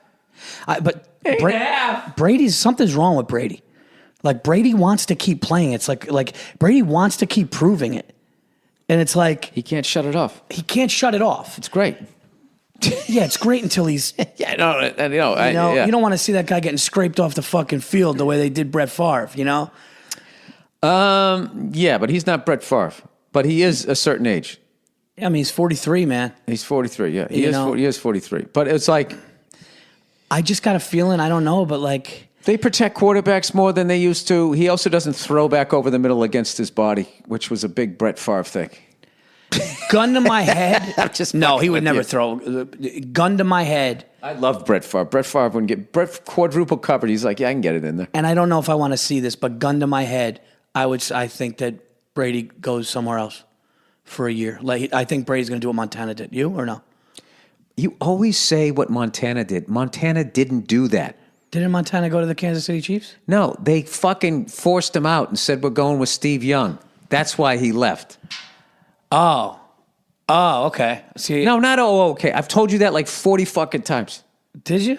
But 8.5. Something's wrong with Brady. Like, Brady wants to keep playing. It's like Brady wants to keep proving it. And it's like. He can't shut it off. He can't shut it off. It's great. Yeah, it's great until he's. You don't want to see that guy getting scraped off the fucking field the way they did Brett Favre, you know? Yeah, but he's not Brett Favre. But he is a certain age. I mean, he's 43, man. He's 43, yeah. He is 43. But it's like. I just got a feeling, I don't know, but like. They protect quarterbacks more than they used to. He also doesn't throw back over the middle against his body, which was a big Brett Favre thing. Gun to my head. No, he would never you. throw. Gun to my head. I love Brett Favre. Brett Favre wouldn't get Brett quadruple covered. He's like, yeah, I can get it in there. And I don't know if I want to see this, but gun to my head, I think that Brady goes somewhere else for a year. Like I think Brady's going to do what Montana did. You or no? You always say what Montana did. Montana didn't do that. Didn't Montana go to the Kansas City Chiefs? No, they fucking forced him out and said we're going with Steve Young. That's why he left. Oh, okay. See, No, not okay. I've told you that like 40 fucking times. Did you?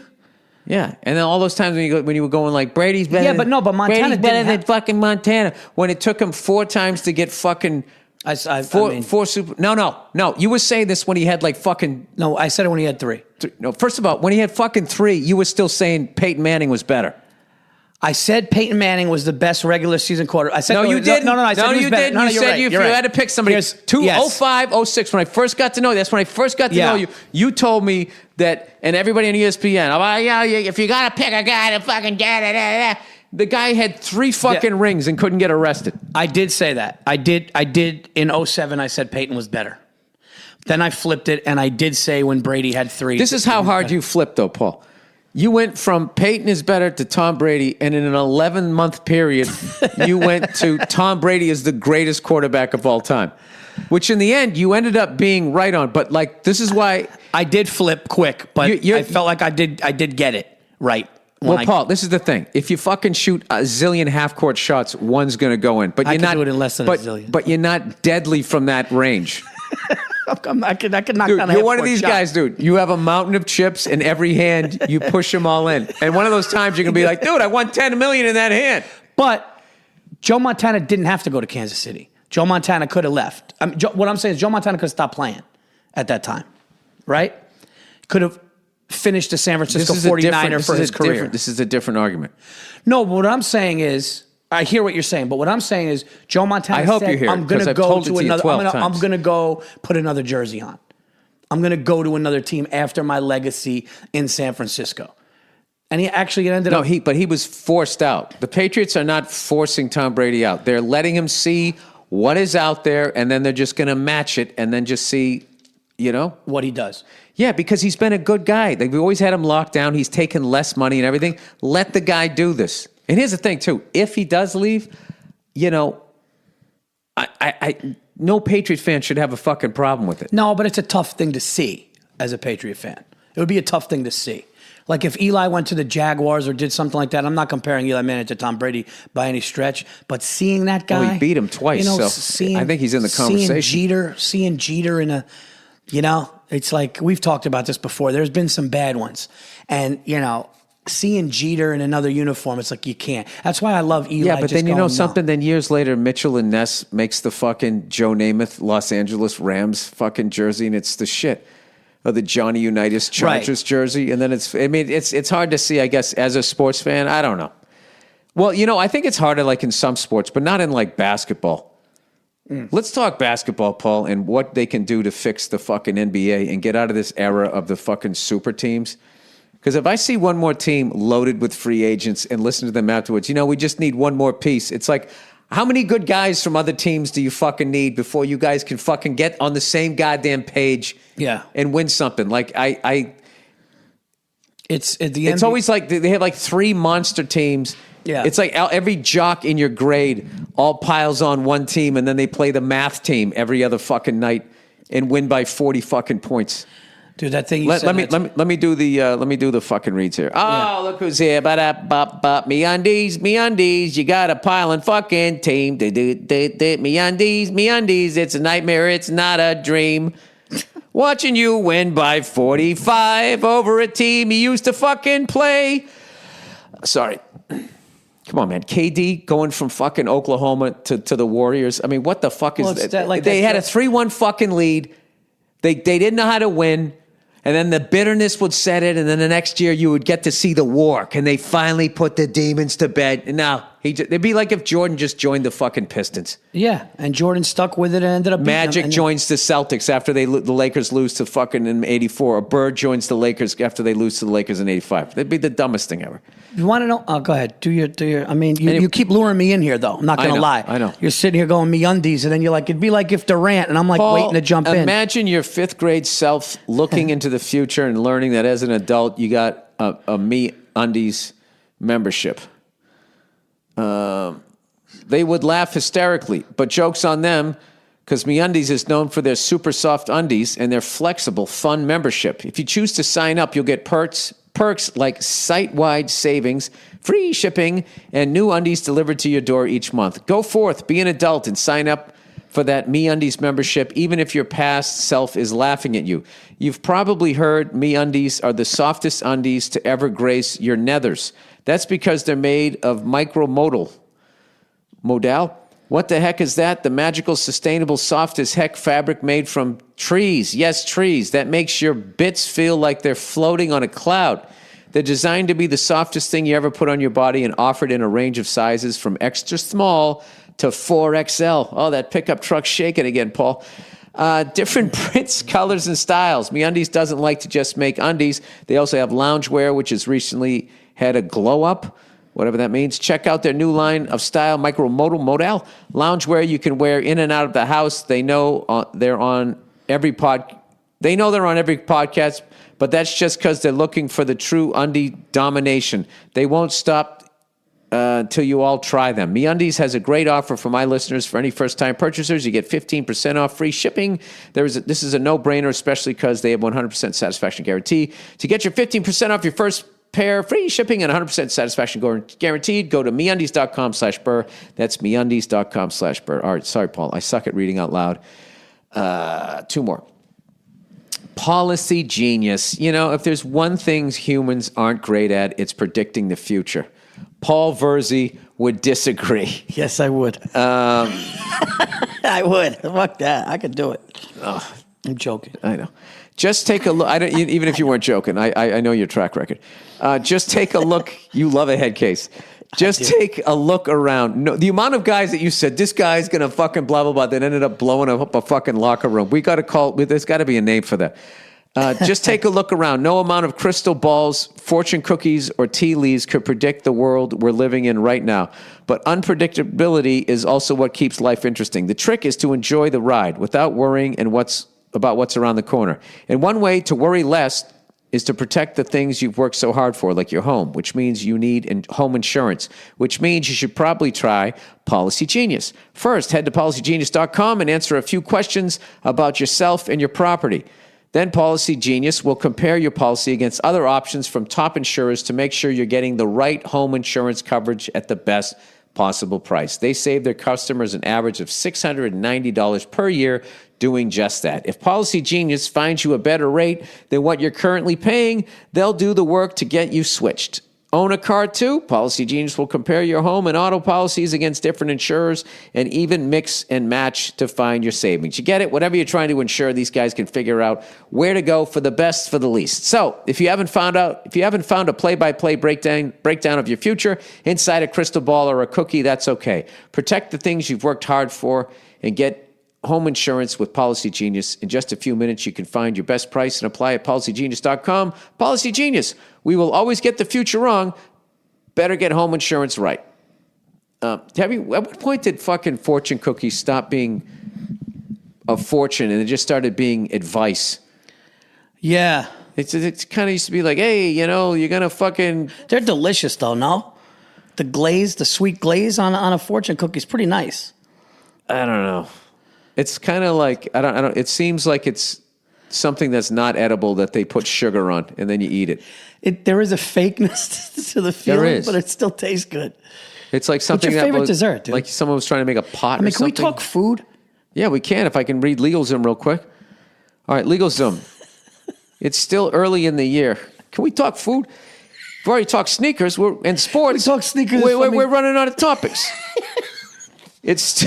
Yeah, and then all those times when you were going like Brady's better. Yeah, but no, but Montana Brady's better didn't than have- fucking Montana. When it took him 4 times to get fucking four super. No. You were saying this when he had like fucking. No, I said it when he had 3. No, first of all, when he had fucking 3, you were still saying Peyton Manning was better. I said Peyton Manning was the best regular season quarter. I said No, you didn't. No, I said he was you better. didn't. No, You you're said right. if You're you right. had to pick somebody. Yes. 05, 06, when I first got to know you. That's when I first got to Yeah. know you. You told me that, and everybody on ESPN, if you got to pick a guy to fucking da-da-da-da. The guy had 3 fucking rings and couldn't get arrested. I did say that. I did in 07, I said Peyton was better. Then I flipped it, and I did say when Brady had 3. This is how hard you flipped, though, Paul. You went from Peyton is better to Tom Brady, and in an 11-month period, you went to Tom Brady is the greatest quarterback of all time, which in the end, you ended up being right on. But, like, this is why... I did flip quick, but I felt like I did get it right. Well, Paul, this is the thing. If you fucking shoot a zillion half-court shots, one's going to go in. But I you're can not do it in less than a zillion. But you're not deadly from that range. I can knock Dude, down a you're one of half-court these shot. guys, dude. You have a mountain of chips in every hand. You push them all in. And one of those times you're going to be like, dude, I won $10 million in that hand. But Joe Montana didn't have to go to Kansas City. Joe Montana could have left. What I'm saying is Joe Montana could have stopped playing at that time, right? Could have finished the San Francisco 49er for his career. This is a different argument. No, but what I'm saying is, I hear what you're saying, but what I'm saying is Joe Montana I hope said, you hear it, I'm going 'cause to I've go told it to to you another, 12 I'm times. going to go put another jersey on. I'm going to go to another team after my legacy in San Francisco. And he actually ended up. But he was forced out. The Patriots are not forcing Tom Brady out. They're letting him see what is out there, and then they're just going to match it and then just see, what he does. Yeah, because he's been a good guy. We've always had him locked down. He's taken less money and everything. Let the guy do this. And here's the thing, too. If he does leave, no Patriot fan should have a fucking problem with it. No, but it's a tough thing to see as a Patriot fan. It would be a tough thing to see. Like if Eli went to the Jaguars or did something like that, I'm not comparing Eli Manning to Tom Brady by any stretch, but seeing that guy, he beat him twice, so I think he's in the conversation. Seeing Jeter in a, it's like we've talked about this before. There's been some bad ones, and seeing Jeter in another uniform, it's like you can't. That's why I love Eli. Yeah, but then something. Then years later, Mitchell and Ness makes the fucking Joe Namath Los Angeles Rams fucking jersey, and it's the shit. Or the Johnny Unitas Chargers jersey, and then it's hard to see, I guess, as a sports fan. I don't know. Well, I think it's harder like in some sports, but not in like basketball. Let's talk basketball, Paul, and what they can do to fix the fucking NBA and get out of this era of the fucking super teams. Because if I see one more team loaded with free agents and listen to them afterwards, we just need one more piece. It's like, how many good guys from other teams do you fucking need before you guys can fucking get on the same goddamn page and win something? Like, it's always like they have like three monster teams. Yeah. It's like every jock in your grade all piles on one team, and then they play the math team every other fucking night and win by 40 fucking points. Dude, that thing. Let me do the fucking reads here. Oh, look who's here! Me undies. You got a piling fucking team. Me undies. It's a nightmare. It's not a dream. Watching you win by 45 over a team you used to fucking play. Sorry. Come on, man. KD going from fucking Oklahoma to the Warriors. I mean, what the fuck is that? They had a 3-1 fucking lead. They didn't know how to win. And then the bitterness would set in, and then the next year you would get to see the war. Can they finally put the demons to bed? And now, it'd be like if Jordan just joined the fucking Pistons. Yeah, and Jordan stuck with it and ended up beating Magic them. joins the Celtics after the Lakers lose to fucking in 84. Or Burr joins the Lakers after they lose to the Lakers in 85. That'd be the dumbest thing ever. You want to know? Oh, go ahead. Do your. I mean, you keep luring me in here, though. I'm not going to lie. I know. You're sitting here going me undies, and then you're like, it'd be like if Durant, and I'm like Paul, waiting to jump in. Imagine your fifth grade self looking into the future and learning that as an adult you got a Me Undies membership. They would laugh hysterically, but joke's on them, because MeUndies is known for their super soft undies and their flexible, fun membership. If you choose to sign up, you'll get perks like site-wide savings, free shipping, and new undies delivered to your door each month. Go forth, be an adult, and sign up for that MeUndies membership, even if your past self is laughing at you. You've probably heard MeUndies are the softest undies to ever grace your nethers. That's because they're made of micromodal. Modal? What the heck is that? The magical, sustainable, soft as heck fabric made from trees. Yes, trees. That makes your bits feel like they're floating on a cloud. They're designed to be the softest thing you ever put on your body and offered in a range of sizes from extra small to 4XL. Oh, that pickup truck's shaking again, Paul. Different prints, colors, and styles. MeUndies doesn't like to just make undies. They also have loungewear, which has recently had a glow up, whatever that means. Check out their new line of style modal loungewear you can wear in and out of the house. They know they're on every podcast, but that's just because they're looking for the true undie domination. They won't stop till you all try them. MeUndies has a great offer for my listeners. For any first-time purchasers, you get 15% off free shipping. This is a no-brainer, especially because they have 100% satisfaction guarantee. To get your 15% off your first pair, free shipping, and 100% satisfaction guaranteed, go to MeUndies.com/Burr. That's MeUndies.com/Burr. All right, sorry, Paul. I suck at reading out loud. Two more. Policy genius. If there's one thing humans aren't great at, it's predicting the future. Paul Virzi would disagree. Yes, I would. I would. Fuck that. I could do it. Oh, I'm joking. I know. Just take a look. Even if you weren't joking, I know your track record. Just take a look. You love a head case. Just take a look around. No, the amount of guys that you said, this guy's going to fucking blah, blah, blah, that ended up blowing up a fucking locker room. We got to call, there's got to be a name for that. Just take a look around. No amount of crystal balls, fortune cookies, or tea leaves could predict the world we're living in right now. But unpredictability is also what keeps life interesting. The trick is to enjoy the ride without worrying about what's around the corner. And one way to worry less is to protect the things you've worked so hard for, like your home, which means you need home insurance, which means you should probably try Policy Genius. First, head to policygenius.com and answer a few questions about yourself and your property. Then Policy Genius will compare your policy against other options from top insurers to make sure you're getting the right home insurance coverage at the best possible price. They save their customers an average of $690 per year doing just that. If Policy Genius finds you a better rate than what you're currently paying, they'll do the work to get you switched. Own a car too? Policy Genius will compare your home and auto policies against different insurers and even mix and match to find your savings. You get it? Whatever you're trying to insure, these guys can figure out where to go for the best for the least. So, if you haven't found a play-by-play breakdown of your future inside a crystal ball or a cookie, that's okay. Protect the things you've worked hard for and get home insurance with Policy Genius. In just a few minutes, you can find your best price and apply at policygenius.com. Policy Genius. We will always get the future wrong. Better get home insurance right. At what point did fucking fortune cookies stop being a fortune and it just started being advice? Yeah. It's kind of used to be like, hey, you're going to fucking... They're delicious, though, no? The sweet glaze on a fortune cookie is pretty nice. I don't know. It's kind of like, I don't, it seems like it's something that's not edible that they put sugar on and then you eat it. There is a fakeness to the feeling, but it still tastes good. It's like something What's your favorite dessert, dude? Like someone was trying to make a pot or something. Can we talk food? Yeah, we can if I can read LegalZoom real quick. All right, LegalZoom. It's still early in the year. Can we talk food? We've already talked sneakers and sports. We talk sneakers. We're running out of topics. It's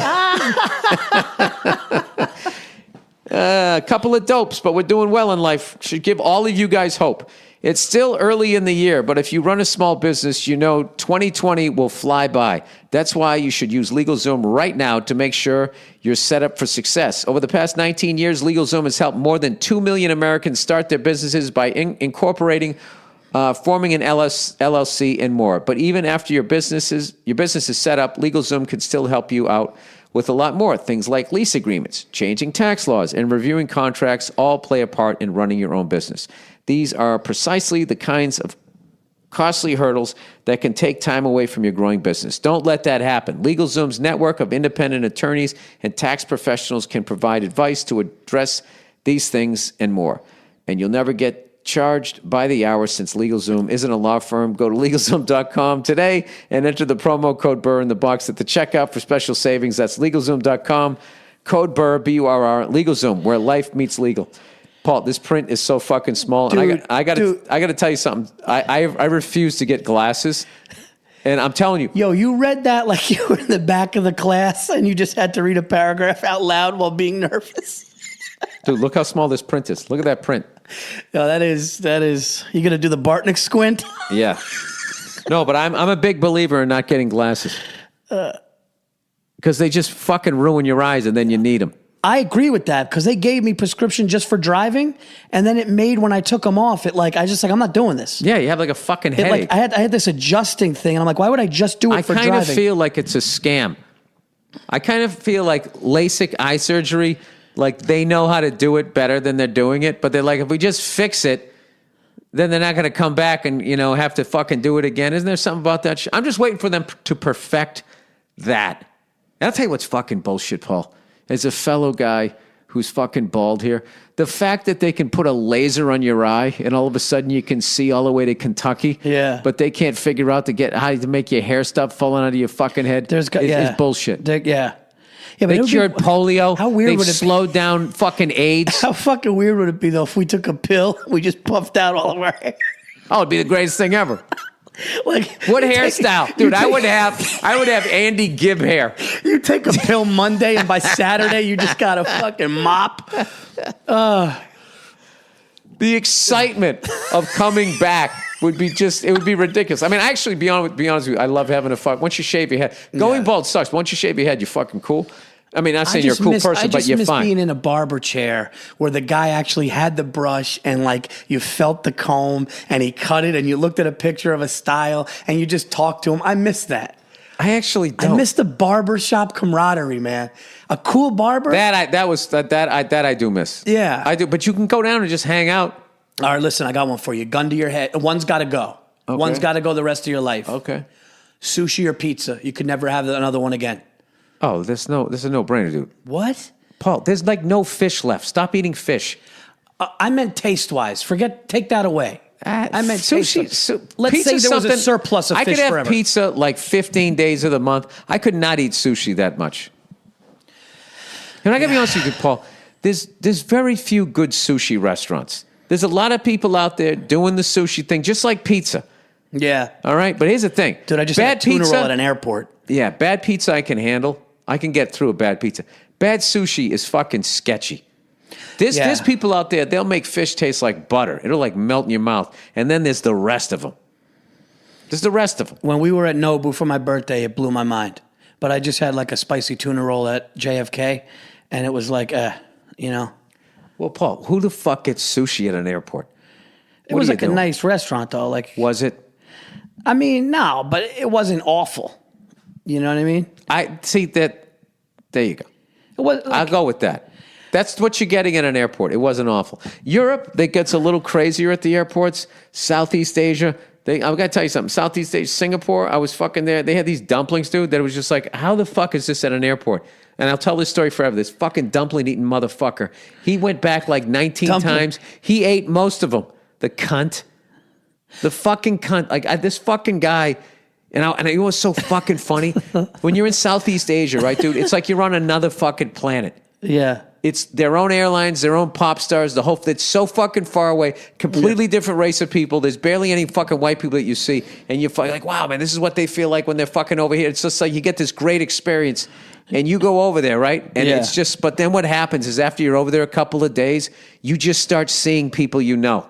a couple of dopes, but we're doing well in life. Should give all of you guys hope. It's still early in the year, but if you run a small business, 2020 will fly by. That's why you should use LegalZoom right now to make sure you're set up for success. Over the past 19 years, LegalZoom has helped more than 2 million Americans start their businesses by incorporating forming an LLC and more. But even after your business is set up, LegalZoom can still help you out with a lot more. Things like lease agreements, changing tax laws, and reviewing contracts all play a part in running your own business. These are precisely the kinds of costly hurdles that can take time away from your growing business. Don't let that happen. LegalZoom's network of independent attorneys and tax professionals can provide advice to address these things and more. And you'll never get charged by the hour since LegalZoom isn't a law firm. Go to LegalZoom.com today and enter the promo code Burr in the box at the checkout for special savings. That's LegalZoom.com, code Burr, B-U-R-R, LegalZoom, where life meets legal. Paul, this print is so fucking small. Dude, and I got to tell you something. I refuse to get glasses. And I'm telling you. Yo, you read that like you were in the back of the class and you just had to read a paragraph out loud while being nervous. Dude, look how small this print is. Look at that print. No, that is. You going to do the Bartnick squint? Yeah. No, but I'm a big believer in not getting glasses. Because they just fucking ruin your eyes and then you need them. I agree with that because they gave me prescription just for driving, and then it made when I took them off, I'm not doing this. Yeah, you have like a fucking headache. I had this adjusting thing, and I'm like, why would I just do it for driving? I kind of feel like it's a scam. I kind of feel like LASIK eye surgery, like they know how to do it better than they're doing it, but they're like, if we just fix it, then they're not going to come back and, have to fucking do it again. Isn't there something about that? I'm just waiting for them to perfect that. And I'll tell you what's fucking bullshit, Paul. As a fellow guy who's fucking bald here, the fact that they can put a laser on your eye and all of a sudden you can see all the way to Kentucky, but they can't figure out how to make your hair stop falling out of your fucking head, it's bullshit. Yeah, but they cured polio. How weird would it be? Slowed down fucking AIDS. How fucking weird would it be, though, if we took a pill, we just puffed out all of our hair? Oh, it'd be the greatest thing ever. Like, what hairstyle? Dude, I would have Andy Gibb hair. You take a pill Monday and by Saturday you just got a fucking mop. The excitement of coming back would be ridiculous. I mean, actually, be honest with you, I love having a fuck. Once you shave your head, going bald sucks, but once you shave your head, you're fucking cool. I mean, not saying you're a cool person, but you're fine. I just miss being in a barber chair where the guy actually had the brush and like you felt the comb and he cut it and you looked at a picture of a style and you just talked to him. I miss that. I actually don't. I miss the barbershop camaraderie, man. A cool barber. That I do miss. Yeah, I do. But you can go down and just hang out. All right, listen, I got one for you. Gun to your head. One's got to go. Okay. One's got to go the rest of your life. Okay. Sushi or pizza. You could never have another one again. Oh, this is a no-brainer, dude. What? Paul, there's like no fish left. Stop eating fish. I meant taste-wise. Take that away. I meant sushi. taste. Let's say there was a surplus of I fish could have forever. pizza like 15 days of the month. I could not eat sushi that much. And I gotta be honest with you, Paul. There's very few good sushi restaurants. There's a lot of people out there doing the sushi thing, just like pizza. Yeah. All right, but here's the thing. Dude, I just had a tuna roll at an airport. Yeah, bad pizza I can handle. I can get through a bad pizza. Bad sushi is fucking sketchy. There's people out there, they'll make fish taste like butter. It'll like melt in your mouth. And then there's the rest of them. There's the rest of them. When we were at Nobu for my birthday, it blew my mind. But I just had like a spicy tuna roll at JFK, and it was like, you know. Well, Paul, who the fuck gets sushi at an airport? It was like a nice restaurant, though. Like, was it? I mean, no, but it wasn't awful. You know what I mean? I see that. There you go. It was. I'll go with that. That's what you're getting at an airport. It wasn't awful. Europe, that gets a little crazier at the airports. Southeast Asia, I've got to tell you something. Southeast Asia, Singapore, I was fucking there. They had these dumplings, dude, that it was just like, how the fuck is this at an airport? And I'll tell this story forever. This fucking dumpling-eating motherfucker. He went back like 19 times. He ate most of them. The cunt. The fucking cunt. Like, this fucking guy... And it was so fucking funny. When you're in Southeast Asia, right, dude? It's like you're on another fucking planet. Yeah. It's their own airlines, their own pop stars, it's so fucking far away, completely different race of people. There's barely any fucking white people that you see. And you're like, wow, man, this is what they feel like when they're fucking over here. It's just like you get this great experience and you go over there, right? And it's just, but then what happens is after you're over there a couple of days, you just start seeing people you know.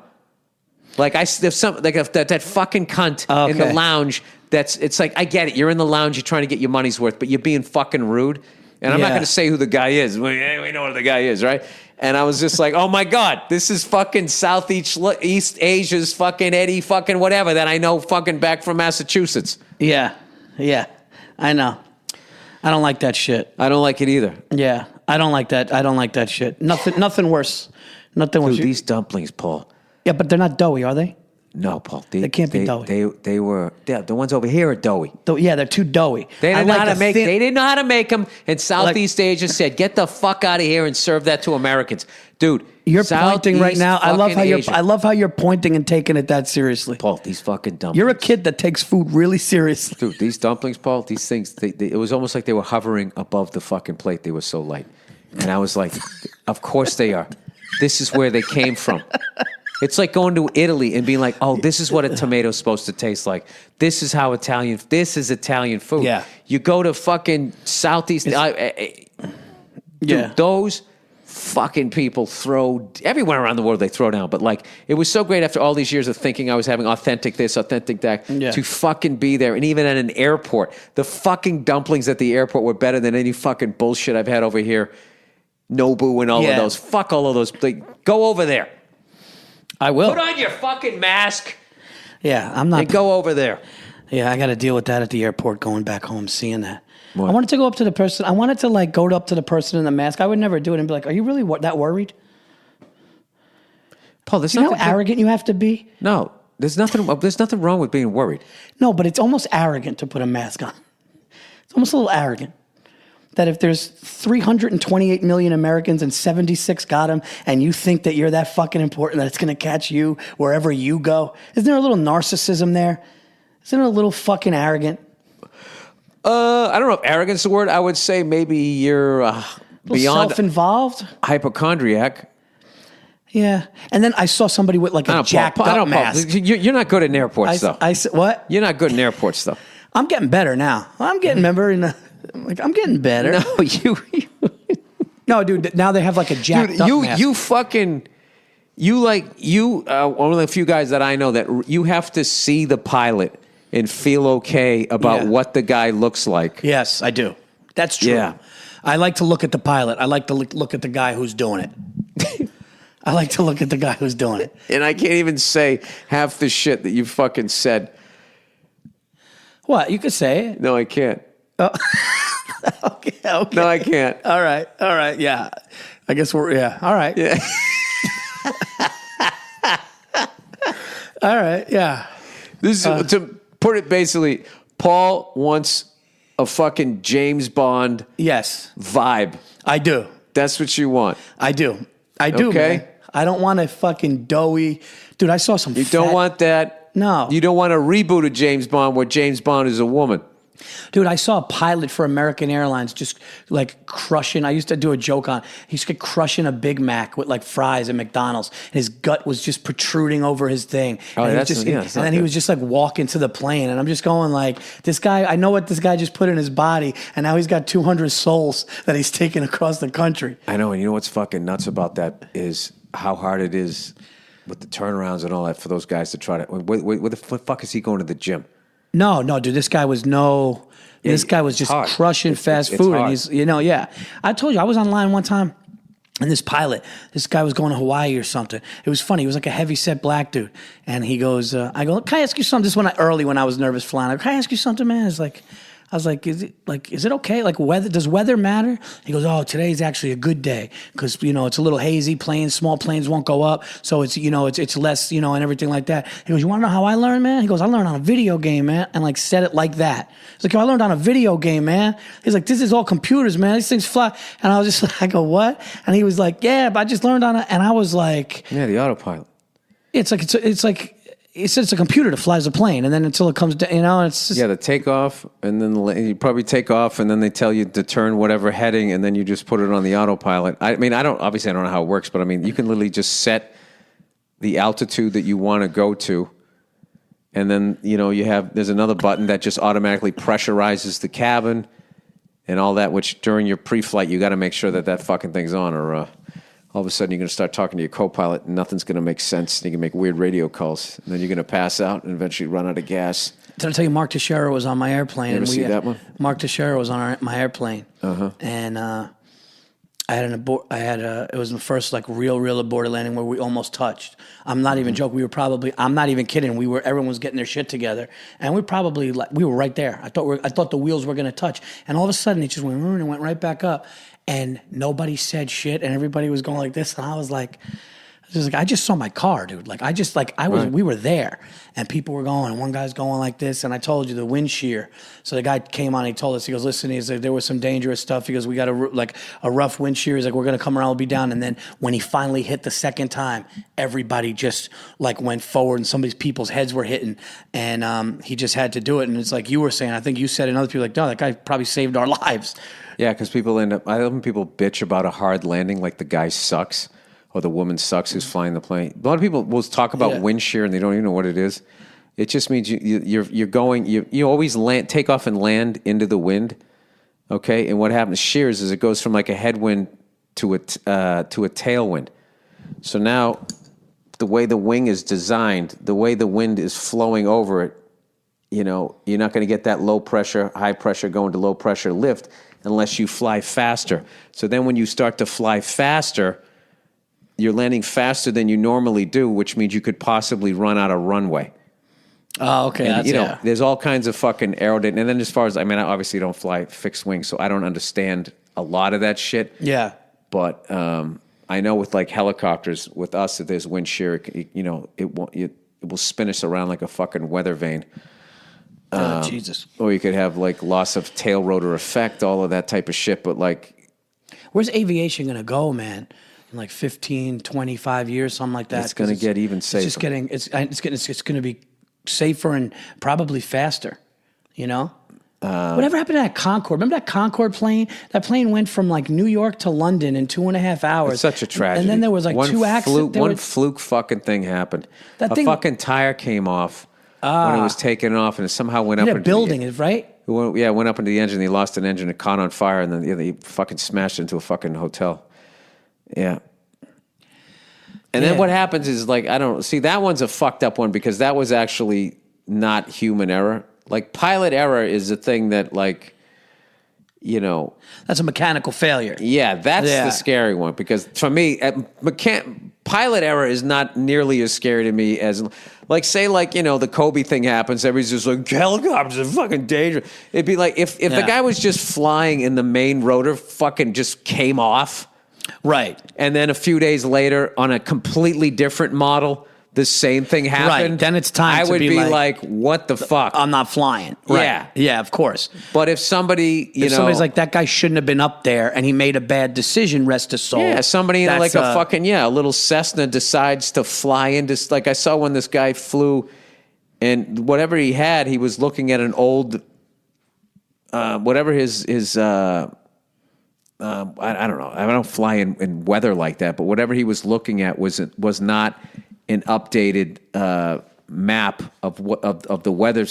Like there's some like that fucking cunt in the lounge. It's like I get it. You're in the lounge. You're trying to get your money's worth, but you're being fucking rude. And I'm not going to say who the guy is. We know who the guy is, right? And I was just like, oh my God, this is fucking East Asia's fucking Eddie fucking whatever that I know fucking back from Massachusetts. Yeah. Yeah. I know. I don't like that shit. I don't like it either. Yeah. I don't like that. I don't like that shit. Nothing worse. Nothing worse. Dude, these dumplings, Paul. Yeah, but they're not doughy, are they? No, Paul. They can't be doughy. They were the ones over here are doughy. Yeah, they're too doughy. They didn't know how to make. They didn't know how to make them. And Southeast Asia said, "Get the fuck out of here and serve that to Americans, dude." You're pointing right now. I love how you're pointing and taking it that seriously, Paul. These fucking dumplings. You're a kid that takes food really seriously, dude. These dumplings, Paul. These things. It was almost like they were hovering above the fucking plate. They were so light, and I was like, "Of course they are. This is where they came from." It's like going to Italy and being like, oh, this is what a tomato's supposed to taste like. This is Italian food. Yeah. You go to fucking Southeast, dude, those fucking people throw, everywhere around the world they throw down. But like, it was so great after all these years of thinking I was having authentic this, authentic that, to fucking be there. And even at an airport, the fucking dumplings at the airport were better than any fucking bullshit I've had over here. Nobu and all of those. Fuck all of those. Like, go over there. I will. Put on your fucking mask. Yeah, I'm not. And go over there. Yeah, I got to deal with that at the airport going back home, seeing that. What? I wanted to go up to the person. I wanted to like go up to the person in the mask. I would never do it and be like, "Are you really that worried?" Paul, there's you know how arrogant you have to be. No, there's nothing wrong with being worried. No, but it's almost arrogant to put a mask on. It's almost a little arrogant. That if there's 328 million Americans and 76 got them, and you think that you're that fucking important that it's going to catch you wherever you go, isn't there a little narcissism there? Isn't it a little fucking arrogant? I don't know if arrogance is the word. I would say maybe you're beyond self-involved, hypochondriac. Yeah, and then I saw somebody with like a jacked up mask. You're not good in airports, though. What? You're not good in airports, though. I'm getting better now. I'm getting I'm getting better. No, No, dude. Now they have like a jacked up mask. You one of the few guys that I know that you have to see the pilot and feel okay about what the guy looks like. Yes, I do. That's true. Yeah. I like to look at the pilot. I like to look at the guy who's doing it. I like to look at the guy who's doing it. And I can't even say half the shit that you fucking said. What? You could say it. No, I can't. Oh. Okay. No, I can't. All right. Yeah. I guess all right. Yeah. All right. Yeah. This is, to put it basically, Paul wants a fucking James Bond yes vibe. I do. That's what you want. I do. Okay. Man. I don't want a fucking doughy dude. I saw some. You don't want that. No. You don't want a reboot of James Bond where James Bond is a woman. Dude, I saw a pilot for American Airlines just like crushing. I used to do a joke on. He used to get crushing a Big Mac with like fries at McDonald's, and his gut was just protruding over his thing. Oh, and that's just, yeah, and then he was just like walking to the plane, and I'm just going like, this guy. I know what this guy just put in his body, and now he's got 200 souls that he's taking across the country. I know, and you know what's fucking nuts about that is how hard it is with the turnarounds and all that for those guys to try to. What the fuck is he going to the gym? No, dude, this guy was this guy was just crushing fast food. Hard. And he's, yeah. I told you, I was online one time, and this guy was going to Hawaii or something. It was funny. He was like a heavy-set black dude. And he goes, I go, can I ask you something? This is early when I was nervous flying. I go, can I ask you something, man? I was like, is it okay? Like, does weather matter? He goes, oh, today's actually a good day because, it's a little hazy. Small planes won't go up. So it's, it's less, and everything like that. He goes, you want to know how I learned, man? He goes, I learned on a video game, man. And like said it like that. He's like, yo, I learned on a video game, man. He's like, this is all computers, man. These things fly. And I was just like, I go, what? And he was like, yeah, but I just learned on it. And I was like, yeah, the autopilot. It's like, he said it's a computer that flies a plane, and then until it comes down, it's just... Yeah, the takeoff, and then you probably take off, and then they tell you to turn whatever heading, and then you just put it on the autopilot. I mean, I don't know how it works, but I mean, you can literally just set the altitude that you want to go to, and then, there's another button that just automatically pressurizes the cabin and all that, which during your pre-flight, you got to make sure that fucking thing's on, or... all of a sudden, you're going to start talking to your co-pilot, and nothing's going to make sense. You can make weird radio calls, and then you're going to pass out and eventually run out of gas. Did I tell you Mark Teixeira was on my airplane? You ever see that one? Mark Teixeira was on my airplane, and I had it was the first like real aborted landing where we almost touched. I'm not even joking. I'm not even kidding. Everyone was getting their shit together, and we were right there. I thought the wheels were going to touch, and all of a sudden it just went and went right back up. And nobody said shit, and everybody was going like this, and I was like, I just saw my car, dude. We were there, and people were going, and one guy's going like this, and I told you the wind shear. So the guy came on, he told us, he goes, listen, he's like, there was some dangerous stuff. He goes, we got a rough wind shear. He's like, we're gonna come around, we'll be down. And then when he finally hit the second time, everybody just like went forward, and some of these people's heads were hitting, and he just had to do it. And it's like you were saying, I think you said, and other people like, no, that guy probably saved our lives. Yeah, because I love when people bitch about a hard landing, like the guy sucks or the woman sucks who's flying the plane. A lot of people will talk about wind shear and they don't even know what it is. It just means you always take off and land into the wind, okay? And what happens shears is it goes from like a headwind to a tailwind. So now the way the wing is designed, the way the wind is flowing over it, you're not going to get that low pressure, high pressure going to low pressure lift unless you fly faster. So then when you start to fly faster, you're landing faster than you normally do, which means you could possibly run out of runway. Oh, okay. And, there's all kinds of fucking aerodynamics. And then as far as, I obviously don't fly fixed wing, so I don't understand a lot of that shit. Yeah. But I know with like helicopters, with us, if there's wind shear, it will spin us around like a fucking weather vane. Jesus. Or you could have like loss of tail rotor effect, all of that type of shit. But like, where's aviation going to go, man? In like 15, 25 years, something like that. It's going to get even safer. It's going to be safer and probably faster, Whatever happened to that Concorde? Remember that Concorde plane? That plane went from like New York to London in 2.5 hours. It's such a tragedy. And then there was like two accidents. One fluke fucking thing happened. Fucking tire came off when it was taking off, and it somehow went up into building it, right? It went up into the engine. They lost an engine. It caught on fire, and then they fucking smashed into a fucking hotel. Yeah. And then what happens is like, that one's a fucked up one because that was actually not human error. Like pilot error is a thing that like, that's a mechanical failure. Yeah, that's the scary one because for me, pilot error is not nearly as scary to me as like say like the Kobe thing happens. Everybody's just like helicopters are fucking dangerous. It'd be like if the guy was just flying and the main rotor fucking just came off. Right. And then a few days later, on a completely different model, the same thing happened, Right, then it's time I to would be be like, like, what the fuck? I'm not flying. Right. Yeah. Yeah, of course. But if somebody, If somebody's like, that guy shouldn't have been up there and he made a bad decision, rest his soul. yeah, somebody in That's, like a fucking, a little Cessna decides to fly into, like I saw when this guy flew and whatever he had, he was looking at an old, whatever his I don't know. I don't fly in weather like that, but whatever he was looking at was not an updated map of the weather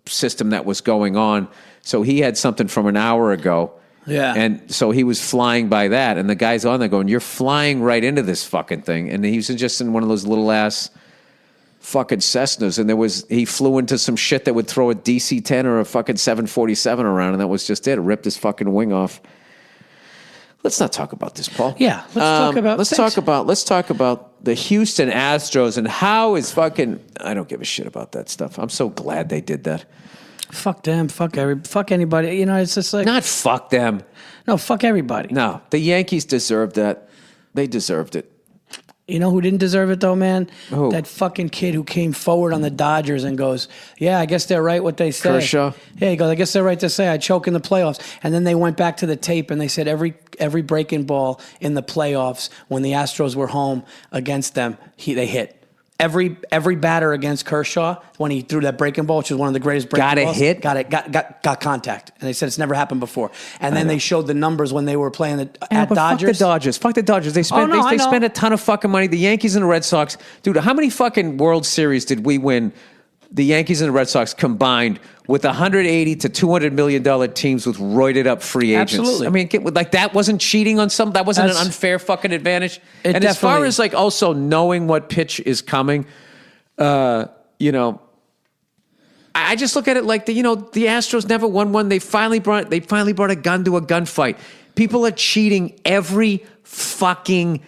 system that was going on. So he had something from an hour ago. Yeah. And so he was flying by that, and the guy's on there going, "You're flying right into this fucking thing." And he was just in one of those little ass fucking Cessnas, and he flew into some shit that would throw a DC-10 or a fucking 747 around, and that was just it. It ripped his fucking wing off. Let's not talk about this, Paul. Yeah, let's talk about the Houston Astros and how is fucking. I don't give a shit about that stuff. I'm so glad they did that. Fuck them. Fuck anybody. You know, it's just like Not fuck them. no, fuck everybody. No, the Yankees deserved that. They deserved it. You know who didn't deserve it though, man? Who? That fucking kid who came forward on the Dodgers and goes, "Yeah, I guess they're right what they say." Kershaw? Yeah, he goes, "I guess they're right to say I choke in the playoffs." And then they went back to the tape and they said every breaking ball in the playoffs when the Astros were home against them, they hit. Every batter against Kershaw when he threw that breaking ball, which was one of the greatest breaking balls, got contact, and they said it's never happened before. And then they showed the numbers when they were playing at Dodgers. Fuck the Dodgers. They spent they spent a ton of fucking money. The Yankees and the Red Sox, dude. How many fucking World Series did we win? The Yankees and the Red Sox combined with 180 to $200 million teams with roided up free agents. Absolutely. I mean, like that wasn't cheating on some. That wasn't an unfair fucking advantage. And as far as like also knowing what pitch is coming, I just look at it like the Astros never won one. They finally brought a gun to a gunfight. People are cheating every fucking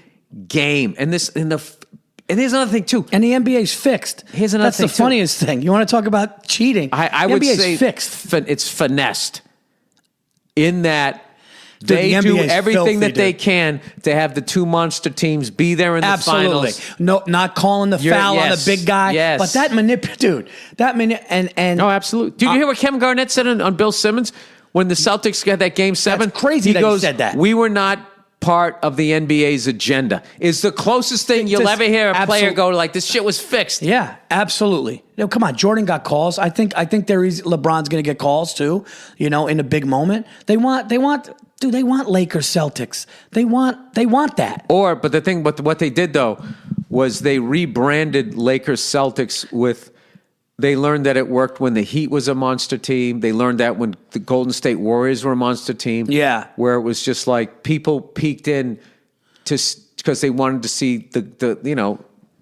game, and here's another thing too. And the NBA's fixed. Here's another That's thing the funniest thing. You want to talk about cheating? I would NBA's say fixed. It's finessed in that they the do NBA is everything filthy, that they dude. can to have the two monster teams be there in the Absolutely. finals. No, not calling the foul on the big guy. Yes. But that and No, absolutely. Did you hear what Kevin Garnett said on Bill Simmons when the Celtics got that Game 7? That's crazy that he said that. We were not part of the NBA's agenda. Is the closest thing you'll ever hear a player go like, this shit was fixed. Yeah, absolutely. No, come on, Jordan got calls. I think LeBron's going to get calls too. In a big moment. They want Lakers Celtics. They want that. But what they did though was they rebranded Lakers Celtics with. They learned that it worked when the Heat was a monster team. They learned that when the Golden State Warriors were a monster team. Yeah. Where it was just like people peeked in because they wanted to see the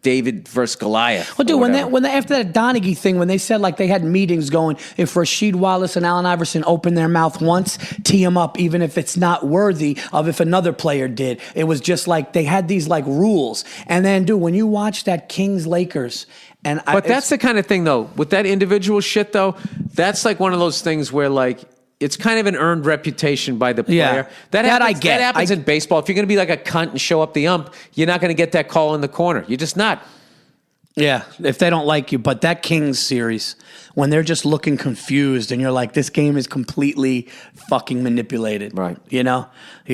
David versus Goliath. Well, dude, when they after that Donaghy thing, when they said like they had meetings going, if Rasheed Wallace and Allen Iverson open their mouth once, tee them up, even if it's not worthy of if another player did. It was just like they had these like rules. And then, dude, when you watch that Kings Lakers. But that's the kind of thing, though, with that individual shit, though, that's like one of those things where, like, it's kind of an earned reputation by the player. Yeah, that I get. That happens in baseball. If you're going to be like a cunt and show up the ump, you're not going to get that call in the corner. You're just not. Yeah, if they don't like you. But that Kings series, when they're just looking confused and you're like, this game is completely fucking manipulated. Right. You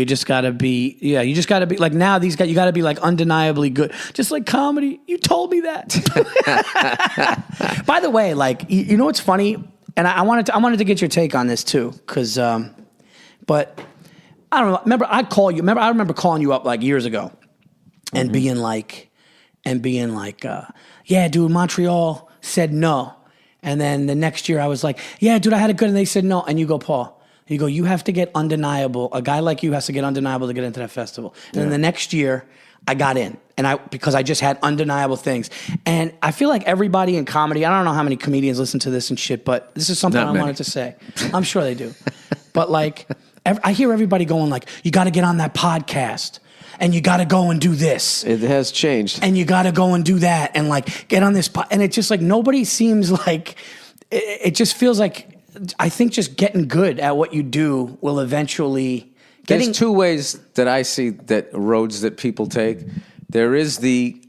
just got to be, like now these guys, you got to be like undeniably good. Just like comedy. You told me that. By the way, like, you know what's funny? And I wanted to get your take on this too. Because, but I don't know. Remember, I remember calling you up like years ago and being like, yeah, dude, Montreal said no. And then the next year I was like, yeah, dude, I had it good. And they said no. And you go, Paul, you have to get undeniable. A guy like you has to get undeniable to get into that festival. And then the next year I got in because I just had undeniable things. And I feel like everybody in comedy, I don't know how many comedians listen to this and shit, but this is something I wanted to say. I'm sure they do. But like, I hear everybody going like, you got to get on that podcast. And you got to go and do this. It has changed. And you got to go and do that. And like, get on this. And it's just like, nobody seems like, it just feels like, I think just getting good at what you do will eventually. There's two ways that I see that roads that people take. There is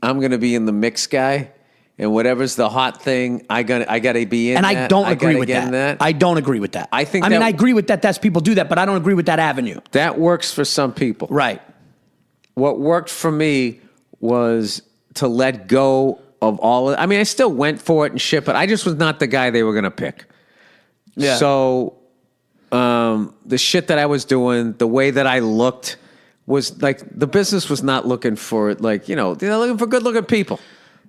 I'm going to be in the mix guy. and whatever's the hot thing, I gotta be in. And that. I don't agree gotta with get in that. I don't agree with that. I think. I mean, I agree with that. That's people do that, but I don't agree with that avenue. That works for some people. Right. What worked for me was to let go of all. I mean, I still went for it and shit, but I just was not the guy they were gonna pick. Yeah. So the shit that I was doing, the way that I looked, was like the business was not looking for like they're looking for good looking people.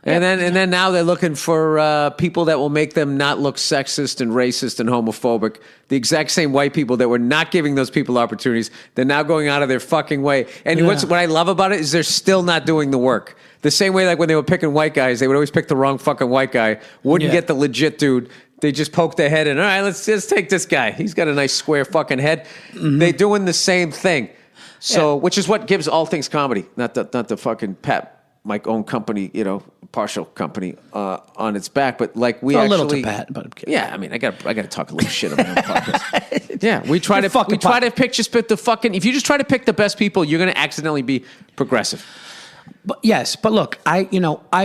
And then now they're looking for people that will make them not look sexist and racist and homophobic. The exact same white people that were not giving those people opportunities, they're now going out of their fucking way. And what I love about it is they're still not doing the work. The same way like when they were picking white guys, they would always pick the wrong fucking white guy. Wouldn't get the legit dude. They just poke their head in. All right, let's just take this guy. He's got a nice square fucking head. Mm-hmm. They're doing the same thing. So, which is what gives All Things Comedy, not the fucking pat my own company, partial company on its back, but like we a actually little to pat, but yeah, I mean, I got to talk a little shit on my own podcast. Yeah, we try to pick the fucking. If you just try to pick the best people, you're going to accidentally be progressive. But yes, but look, I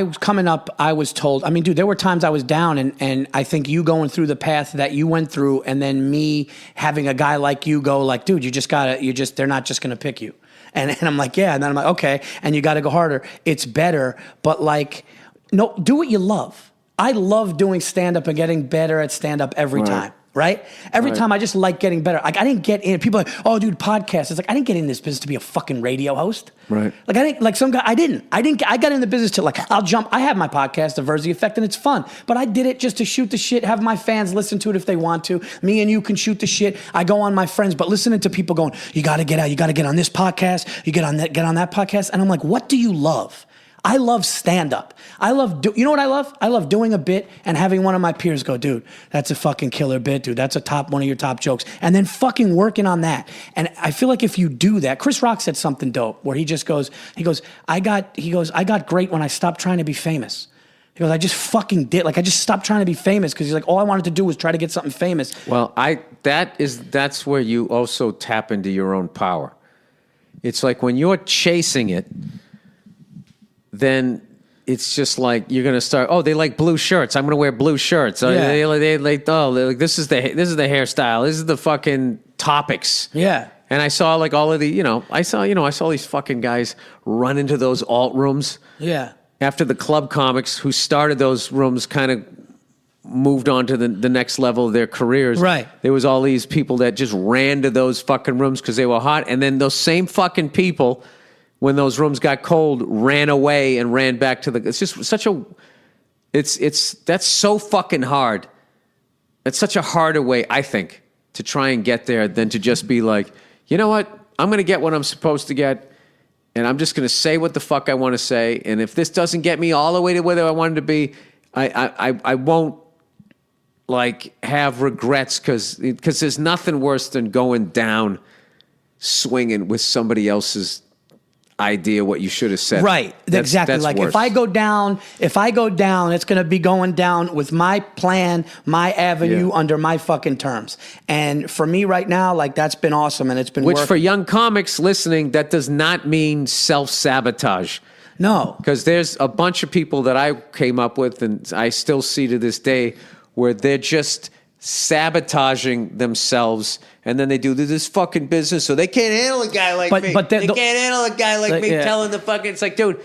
was coming up, I was told, I mean, dude, there were times I was down and I think you going through the path that you went through and then me having a guy like you go like, dude, they're not just going to pick you. And I'm like, yeah. And then I'm like, okay. And you got to go harder. It's better. But like, no, do what you love. I love doing stand-up and getting better at stand-up every time. Right? Every time I just like getting better. Like I didn't get in. People are like, oh, dude, podcast. It's like I didn't get in this business to be a fucking radio host. Right. Like I didn't. Like some guy. I didn't. I got in the business to like I'll jump. I have my podcast, The Virzi Effect, and it's fun. But I did it just to shoot the shit. Have my fans listen to it if they want to. Me and you can shoot the shit. I go on my friends, but listening to people going, you got to get out. You got to get on this podcast. You get on that podcast. And I'm like, what do you love? I love stand-up. You know what I love? I love doing a bit and having one of my peers go, dude, that's a fucking killer bit, dude. That's one of your top jokes. And then fucking working on that. And I feel like if you do that, Chris Rock said something dope where he goes, I got great when I stopped trying to be famous. He goes, I just fucking did. Like, I just stopped trying to be famous because he's like, all I wanted to do was try to get something famous. Well, that's where you also tap into your own power. It's like when you're chasing it, then it's just like you're gonna start. Oh, they like blue shirts. I'm gonna wear blue shirts. Yeah. This is the hairstyle. This is the fucking topics. Yeah. And I saw like all of the, I saw these fucking guys run into those alt rooms. Yeah. After the club comics who started those rooms kind of moved on to the next level of their careers. Right. There was all these people that just ran to those fucking rooms because they were hot, and then those same fucking people, when those rooms got cold, ran away and ran back to it's just such a, that's so fucking hard. It's such a harder way, I think, to try and get there than to just be like, you know what? I'm going to get what I'm supposed to get, and I'm just going to say what the fuck I want to say. And if this doesn't get me all the way to where I wanted to be, I won't like have regrets because there's nothing worse than going down swinging with somebody else's idea what you should have said. Right. Exactly. Like worse. if I go down, it's going to be going down with my plan, my avenue under my fucking terms. And for me right now, like that's been awesome and it's been Which working. For young comics listening, that does not mean self-sabotage. No. Because there's a bunch of people that I came up with and I still see to this day where they're just sabotaging themselves, and then they do this fucking business, so they can't handle a guy like me. But they can't handle a guy like me telling the fucking. It's like, dude,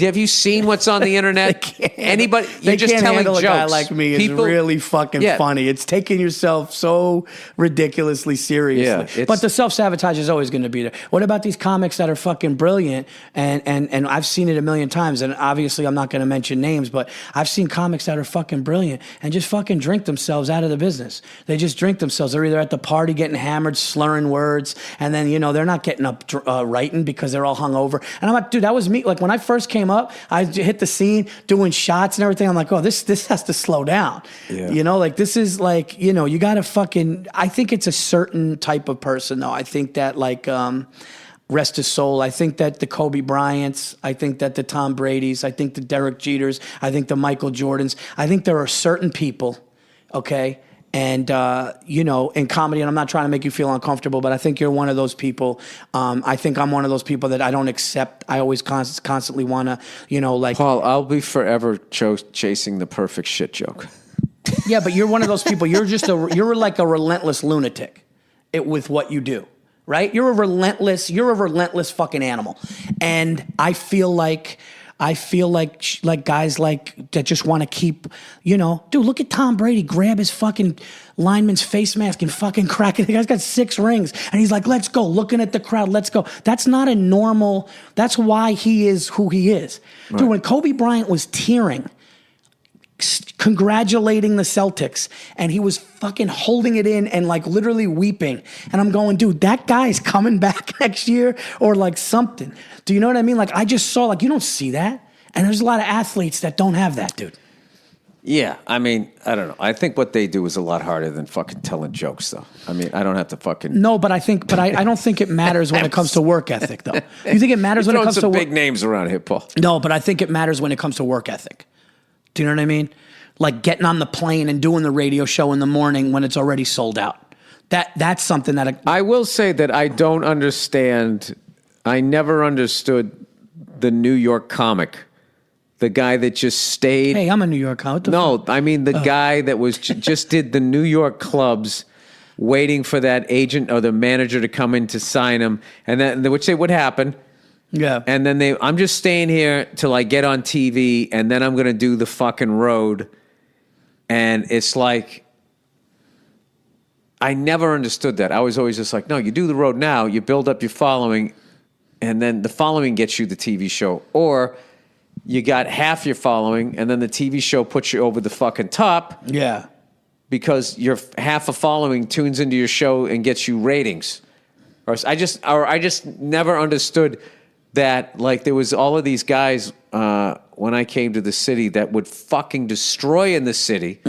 have you seen what's on the internet? Anybody? You're just telling jokes. A guy like me is really fucking funny. It's taking yourself so ridiculously seriously. Yeah, but the self-sabotage is always going to be there. What about these comics that are fucking brilliant? And I've seen it a million times. And obviously, I'm not going to mention names, but I've seen comics that are fucking brilliant and just fucking drink themselves out of the business. They just drink themselves. They're either at the party getting hammered, slurring words, and then they're not getting up writing because they're all hungover. And I'm like, dude, that was me. Like when I first came up, I hit the scene doing shots and everything. I'm like, oh, this has to slow down. Yeah. Like this is like, you got to fucking, I think it's a certain type of person though. I think that like, rest his soul. I think that the Kobe Bryants, I think that the Tom Bradys, I think the Derek Jeters, I think the Michael Jordans, I think there are certain people, okay? And, in comedy, and I'm not trying to make you feel uncomfortable, but I think you're one of those people. I think I'm one of those people that I don't accept. I always constantly want to, Paul, I'll be forever chasing the perfect shit joke. Yeah, but you're one of those people. You're like a relentless lunatic with what you do, right? You're a relentless fucking animal. And I feel like guys that just want to keep, dude, look at Tom Brady grab his fucking lineman's face mask and fucking crack it. The guy's got 6 rings and he's like, let's go, looking at the crowd, let's go. That's not a normal, that's why he is who he is. Right. Dude, when Kobe Bryant was tearing, congratulating the Celtics, and he was fucking holding it in and like literally weeping. And I'm going, dude, that guy's coming back next year or like something. Do you know what I mean? Like I just saw, like, you don't see that. And there's a lot of athletes that don't have that, dude. Yeah, I mean, I don't know. I think what they do is a lot harder than fucking telling jokes, though. I mean, I don't have to fucking... No, but I don't think it matters when it comes to work ethic, though. You think it matters when it comes to work? Throwing some big names around here, Paul. No, but I think it matters when it comes to work ethic. Do you know what I mean? Like getting on the plane and doing the radio show in the morning when it's already sold out. That's something that... I will say that I don't understand... I never understood the New York comic. The guy that just stayed... Hey, I'm a New York comic. I mean the guy that was just did the New York clubs waiting for that agent or the manager to come in to sign him, and then which would happen. Yeah. And then I'm just staying here till I get on TV, and then I'm going to do the fucking road. And it's like, I never understood that. I was always just like, no, you do the road now, you build up your following, and then the following gets you the TV show. Or you got half your following, and then the TV show puts you over the fucking top. Yeah. Because your half a following tunes into your show and gets you ratings. I just never understood that, like, there was all of these guys when I came to the city that would fucking destroy in the city,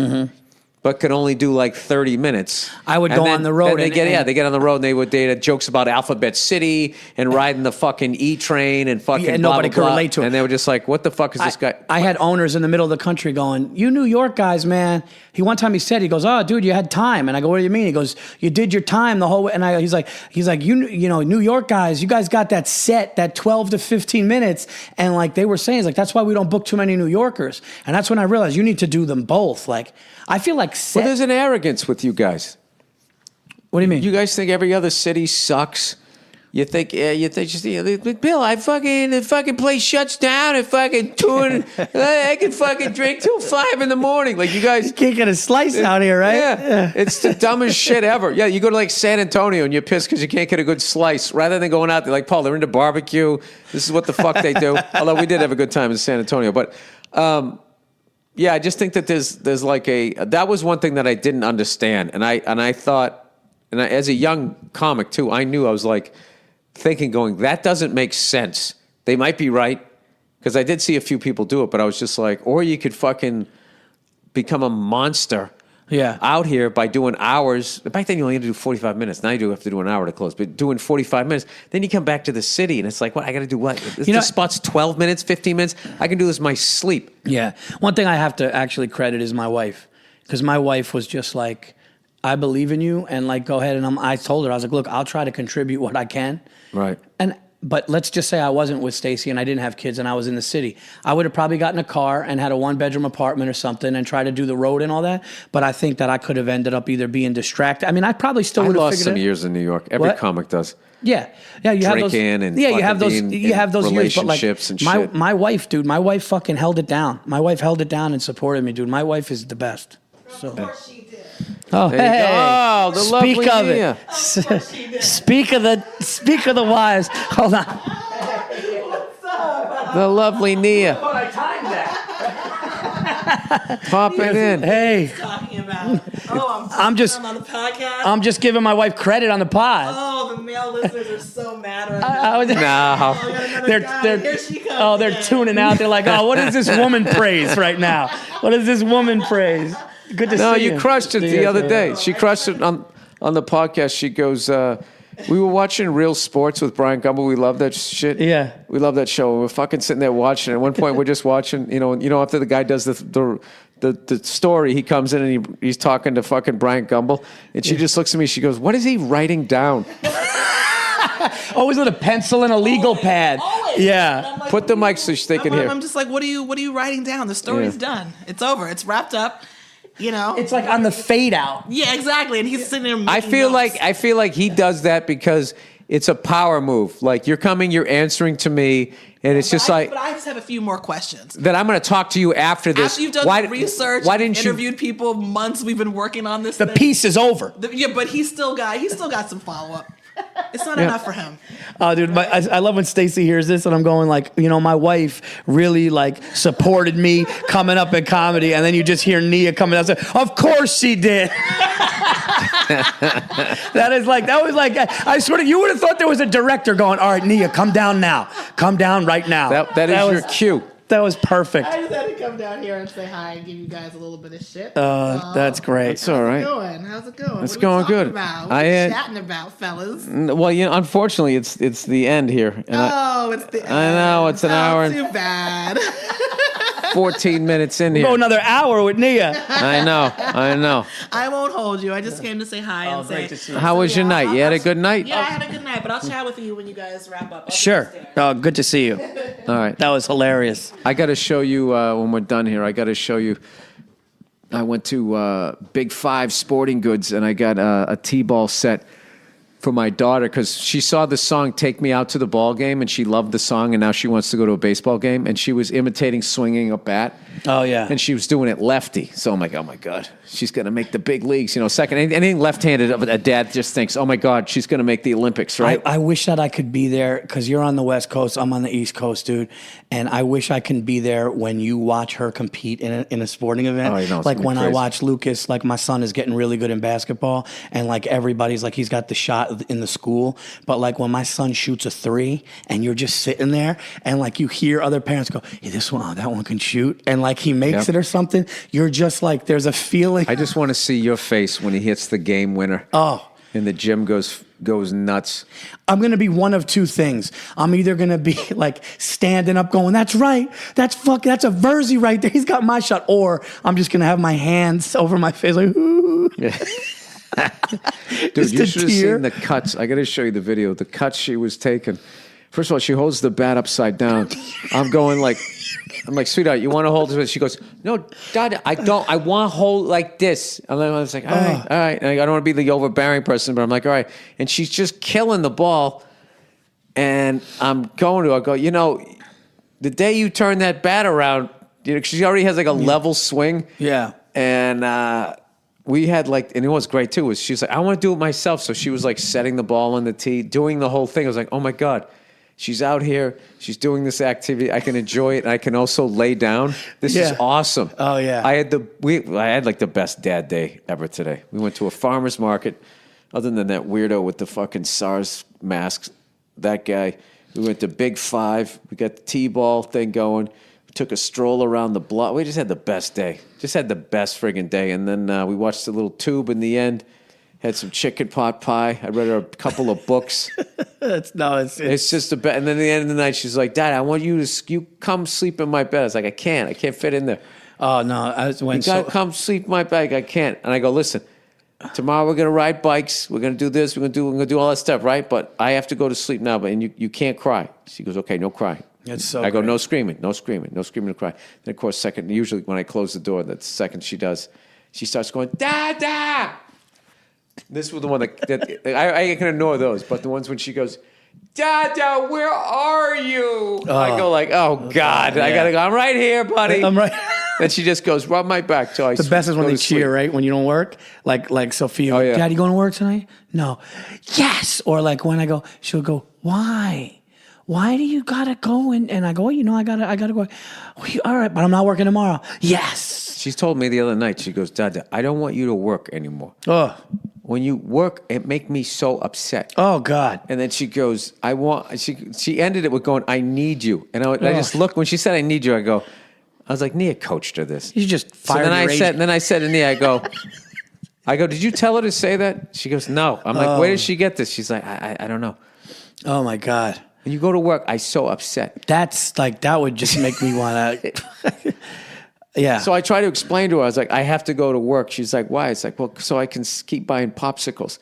but could only do like 30 minutes. I would go on the road. They get on the road and they had jokes about Alphabet City and riding the fucking E train and fucking and blah, nobody blah, could blah. relate to it. And they were just like, what the fuck is this guy? I had owners in the middle of the country going, you New York guys, man. One time he said, he goes, oh, dude, you had time. And I go, what do you mean? He goes, you did your time the whole way. And he's like, you New York guys, you guys got that set, that 12 to 15 minutes. And like they were saying, it's like, that's why we don't book too many New Yorkers. And that's when I realized you need to do them both. Like, I feel like Well, there's an arrogance with you guys. What do you mean? You guys think every other city sucks. You think Bill, the fucking place shuts down at fucking 2 and I can fucking drink till 5 in the morning. Like you guys can't get a slice out here, right? Yeah. It's the dumbest shit ever. Yeah, you go to like San Antonio and you're pissed because you can't get a good slice. Rather than going out there like, Paul, they're into barbecue. This is what the fuck they do. Although we did have a good time in San Antonio. But yeah, I just think that there's like that was one thing that I didn't understand. And I thought, as a young comic too, I knew I was like, thinking, going, that doesn't make sense. They might be right, because I did see a few people do it, but I was just like, or you could fucking become a monster out here by doing hours. Back then you only had to do 45 minutes. Now you do have to do an hour to close, but doing 45 minutes. Then you come back to the city, and it's like, what, I got to do what? This spot's 12 minutes, 15 minutes? I can do this in my sleep. Yeah. One thing I have to actually credit is my wife, because my wife was just like, I believe in you, and like, go ahead. And I told her, I was like, look, I'll try to contribute what I can. Right. But let's just say I wasn't with Stacy and I didn't have kids and I was in the city. I would have probably gotten a car and had a 1-bedroom apartment or something and tried to do the road and all that. But I think that I could have ended up either being distracted. I mean, I probably still would have figured it out. I lost some years in New York. Every comic does. Yeah. Yeah, you have those. You have those years, but like my wife, dude, my wife fucking held it down. My wife held it down and supported me, dude. My wife is the best. So. Of course she did. Oh, hey! Oh, the speak lovely of Nia. it. Speak of the wives. Hold on. The lovely Nia. Oh, I timed that. Pop it in. Hey. Talking about. Oh, I'm just on the podcast. I'm just giving my wife credit on the pod. Oh, the male listeners are so mad right now. No. Here she comes. Oh, they're tuning out. They're like, oh, what does this woman praise right now? What does this woman praise? Good to see you. No, you crushed it the other day. She crushed it on the podcast. She goes, we were watching Real Sports with Brian Gumbel. We love that shit. Yeah. We love that show. We're fucking sitting there watching. At one point, we're just watching, after the guy does the the story, he comes in and he's talking to fucking Brian Gumble, and she just looks at me. She goes, "What is he writing down?" Always with a pencil and a legal pad. Always. Yeah. And I'm like, Put the mic so they can hear. I'm just like, what are you writing down? The story's done. It's over. It's wrapped up. You know. It's like on the fade out. Yeah, exactly. And he's sitting there. Making I feel notes. like he does that because it's a power move. Like you're answering to me, and it's just like. But I just have a few more questions. That I'm going to talk to you after this. After you've done the research, why didn't interviewed people months. We've been working on this. The thing. piece is over. Yeah, but he's still got some follow up. It's not enough for him. Oh, dude, I love when Stacy hears this, and I'm going like, my wife really like supported me coming up in comedy, and then you just hear Nia coming out and say, "Of course she did." that was like, I swear to you, would have thought there was a director going, "All right, Nia, come down now, come down right now." That is your cue. That was perfect. I just had to come down here and say hi and give you guys a little bit of shit. That's great. It's all right. How's it going? It's What are we going talking good. About? What are we chatting about, fellas? Well, unfortunately, it's the end here. And It's the end. I know, it's an hour and- Too bad. 14 minutes in here. Go another hour with Nia. I know. I won't hold you. I just came to say hi and say. great to see you. How was your night? You had a good night? Yeah, I had a good night, but I'll chat with you when you guys wrap up. I'll be Sure. upstairs. Oh, good to see you. All right. That was hilarious. I got to show you when we're done here. I got to show you. I went to Big Five Sporting Goods and I got a T-ball set for my daughter because she saw the song "Take Me Out to the Ball Game" and she loved the song, and now she wants to go to a baseball game, and she was imitating swinging a bat. Oh, yeah. And she was doing it lefty. So I'm like, oh my God, she's going to make the big leagues. Second, anything left-handed, a dad just thinks, oh my God, she's going to make the Olympics, right? I wish that I could be there because you're on the West Coast, I'm on the East Coast, dude. And I wish I can be there when you watch her compete in a sporting event. Oh, it's like gonna be when I crazy. watch Lucas, like my son is getting really good in basketball, and like everybody's like he's got the shot in the school. But like when my son shoots a three, and you're just sitting there, and like you hear other parents go, "Hey, that one can shoot," and like he makes Yep. it or something. You're just like, there's a feeling. I just want to see your face when he hits the game winner. Oh. And the gym goes nuts. I'm going to be one of two things. I'm either going to be like standing up going, "That's right. That's a Virzi right there. He's got my shot." Or I'm just going to have my hands over my face like, "Ooh." Dude, Just you a should have tear. seen the cuts. I got to show you the video. The cuts she was taking. First of all, she holds the bat upside down. I'm like, "Sweetheart, you want to hold it?" She goes, "No, Dad, I don't. I want to hold like this." I was like, all right. And I don't want to be the overbearing person, but I'm like, all right. And she's just killing the ball. And I'm going to, I go, the day you turn that bat around, she already has like a level swing. Yeah. And we had and it was great too, was she was like, "I want to do it myself." So she was like setting the ball on the tee, doing the whole thing. I was like, oh my God. She's out here. She's doing this activity. I can enjoy it. And I can also lay down. This is Yeah. awesome. Oh, yeah. I had like the best dad day ever today. We went to a farmer's market. Other than that weirdo with the fucking SARS masks, that guy. We went to Big Five. We got the T-ball thing going. We took a stroll around the block. We just had the best day. Just had the best friggin' day. And then we watched a little tube in the end. Had some chicken pot pie. I read her a couple of books. It's It's just a bed. And then at the end of the night, she's like, "Dad, I want you come sleep in my bed." I was like, I can't fit in there. Oh no! You gotta come sleep in my bed. I can't. And I go, "Listen, tomorrow we're gonna ride bikes. We're gonna do this. We're gonna do all that stuff, right? But I have to go to sleep now. But you can't cry." She goes, "Okay, no crying." It's so I go, great. "No screaming, no screaming, no screaming, no crying." Then of course, usually when I close the door, that's the second she does, she starts going, "Dada." This was the one that I can ignore those, but the ones when she goes, "Dada, where are you?" I go like, "Oh God, I gotta go. I'm right here, buddy." I'm right. Then she just goes, "Rub my back till I." The best is when go they to sleep. cheer, right? When you don't work, like Sophia. Oh, yeah. "Dad, you going to work tonight?" "No." "Yes." Or like when I go, she'll go, "Why? Why do you gotta go?" And I go, "Well, I gotta go." "All right, but I'm not working tomorrow." "Yes." She's told me the other night. She goes, "Dada, I don't want you to work anymore. Oh, When you work, it make me so upset." oh God. And then she goes, "I want." She ended it with going, "I need you." And I just looked when she said, "I need you." I was like, Nia coached her this. You just So fired then your agent. I said to Nia, I go, "Did you tell her to say that?" She goes, "No." I'm like, "Where did she get this?" She's like, I don't know. Oh my God. When you go to work, I so upset. That's like, that would just make me want to. Yeah. So I try to explain to her. I was like, I have to go to work. She's like, why? It's like, well, so I can keep buying popsicles.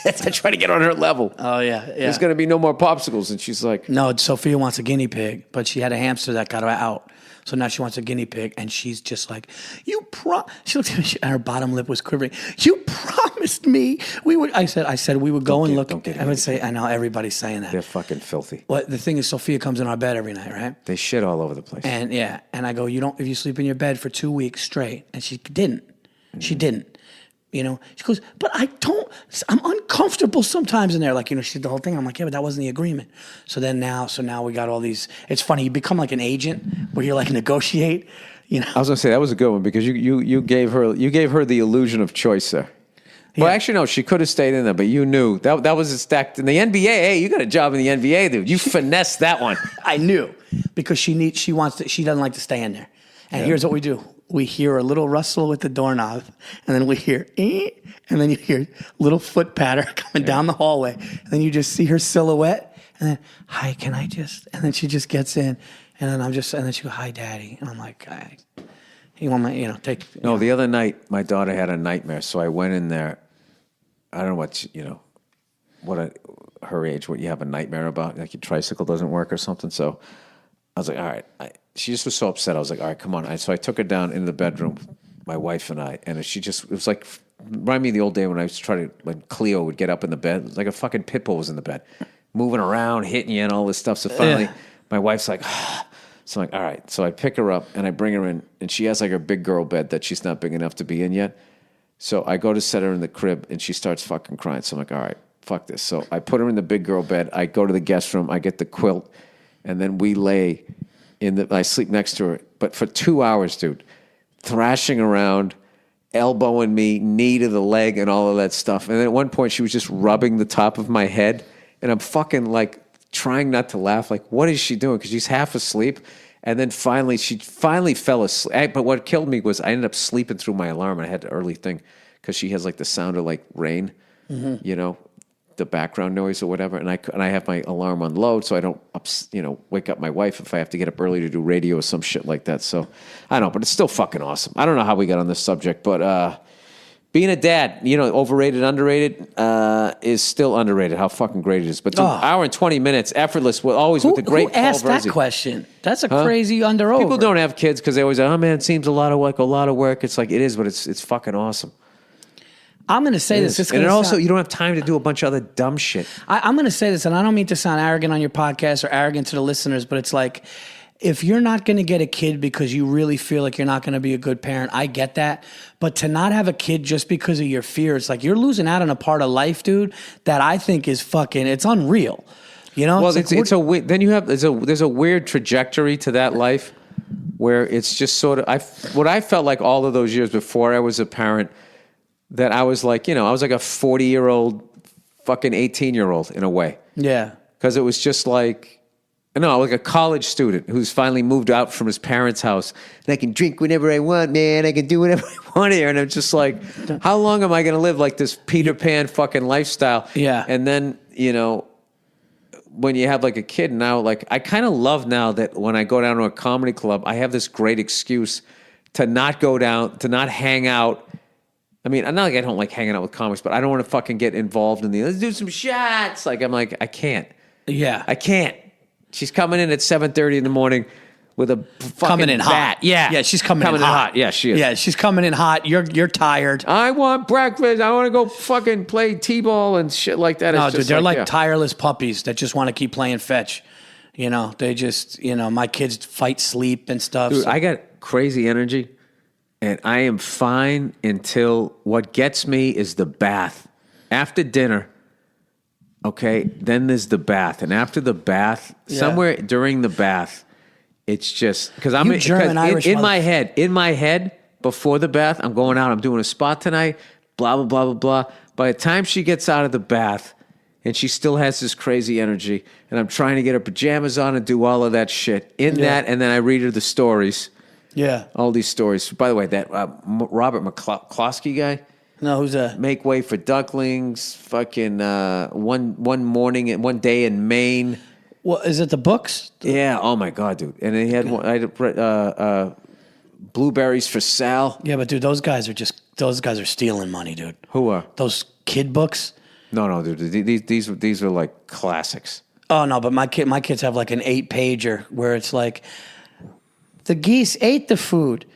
I try to get on her level. Oh, yeah. There's going to be no more popsicles. And she's like, No, Sophia wants a guinea pig, but she had a hamster that got her out. So now she wants a guinea pig, and she's just like, she looked at me, and her bottom lip was quivering. You promised me we would. I said we would go and look. I would say, I know everybody's saying that. they're fucking filthy. Well, the thing is, Sophia comes in our bed every night, right? They shit all over the place. And I go, if you sleep in your bed for 2 weeks straight, and she didn't. She didn't. She goes, but I'm uncomfortable sometimes in there. Like, she did the whole thing. I'm like, yeah, but that wasn't the agreement. So now we got all these, it's funny. You become like an agent where you're like negotiate, I was going to say, that was a good one because you gave her the illusion of choice there. Well, actually, no, she could have stayed in there, but you knew that was a stacked in the NBA. Hey, you got a job in the NBA, dude. You finessed that one. I knew because she doesn't like to stay in there. And here's what we do. We hear a little rustle with the doorknob, and then we hear, and then you hear little foot patter coming down the hallway, and then you just see her silhouette, and then, hi, can I just, and then she just gets in, and then and then she goes, hi, Daddy, and I'm like, hi. You want my, take. No, the other night, my daughter had a nightmare, so I went in there. I don't know her age, what you have a nightmare about, like your tricycle doesn't work or something, so I was like, all right, she just was so upset. I was like, all right, come on. So I took her down into the bedroom, my wife and I, and it was like, remind me of the old day when Cleo would get up in the bed. It was like a fucking pit bull was in the bed, moving around, hitting you and all this stuff. So finally, my wife's like, so I'm like, all right. So I pick her up and I bring her in, and she has like her big girl bed that she's not big enough to be in yet. So I go to set her in the crib, and she starts fucking crying. So I'm like, all right, fuck this. So I put her in the big girl bed. I go to the guest room. I get the quilt, and then we lay I sleep next to her, but for 2 hours, dude, thrashing around, elbowing me, knee to the leg, and all of that stuff. And then at one point, she was just rubbing the top of my head, and I'm fucking like trying not to laugh. Like, what is she doing? Because she's half asleep. And then she finally fell asleep. But what killed me was I ended up sleeping through my alarm, and I had to early thing because she has like the sound of like rain, the background noise or whatever, and I have my alarm on low so I don't wake up my wife if I have to get up early to do radio or some shit like that. So I don't know, but it's still fucking awesome. I don't know how we got on this subject, but being a dad, overrated, underrated, is still underrated. How fucking great it is. But hour and 20 minutes, effortless, with the great Paul Virzi. Who asked that question? That's a crazy under-over. People don't have kids because they always say, oh man, it seems a lot of work. It's like, it is, but it's fucking awesome. I'm going to say this. And also, you don't have time to do a bunch of other dumb shit. I'm going to say this, and I don't mean to sound arrogant on your podcast or arrogant to the listeners, but it's like, if you're not going to get a kid because you really feel like you're not going to be a good parent, I get that. But to not have a kid just because of your fear, it's like you're losing out on a part of life, dude, that I think is it's unreal. Well, there's a weird trajectory to that life where it's just sort of, what I felt like all of those years before I was a parent, that I was like, I was like a 40-year-old fucking 18-year-old in a way. Yeah. Because it was just like, like a college student who's finally moved out from his parents' house. And I can drink whenever I want, man. I can do whatever I want here. And I'm just like, how long am I going to live like this Peter Pan fucking lifestyle? Yeah. And then, when you have like a kid now, like I kind of love now that when I go down to a comedy club, I have this great excuse to not go down, to not hang out. I mean, not like I don't like hanging out with comics, but I don't want to fucking get involved in let's do some shots. Like, I'm like, I can't. Yeah. I can't. She's coming in at 7:30 in the morning with a fucking coming in bat. hot. Yeah. Yeah, she's coming in hot. Yeah, she is. Yeah, she's coming in hot. You're tired. I want breakfast. I want to go fucking play T-ball and shit like that. No, dude, they're like tireless puppies that just want to keep playing fetch. They just, my kids fight sleep and stuff. Dude, so. I got crazy energy. And I am fine until what gets me is the bath. After dinner, okay, then there's the bath. And after the bath, somewhere during the bath, it's just, because I'm in my head, before the bath, I'm going out, I'm doing a spot tonight, blah, blah, blah, blah, blah. By the time she gets out of the bath, and she still has this crazy energy, and I'm trying to get her pajamas on and do all of that shit. That, and then I read her the stories. Yeah. All these stories. By the way, that Robert McCloskey guy. No, who's that? Make Way for Ducklings. Fucking one day in Maine. Well, is it the books? Yeah. Oh my God, dude. And he had one. Blueberries for Sal. Yeah, but dude, those guys are stealing money, dude. Who are? Those kid books. No, dude. These are like classics. Oh no, but my kids have like an 8-pager where it's like the geese ate the food.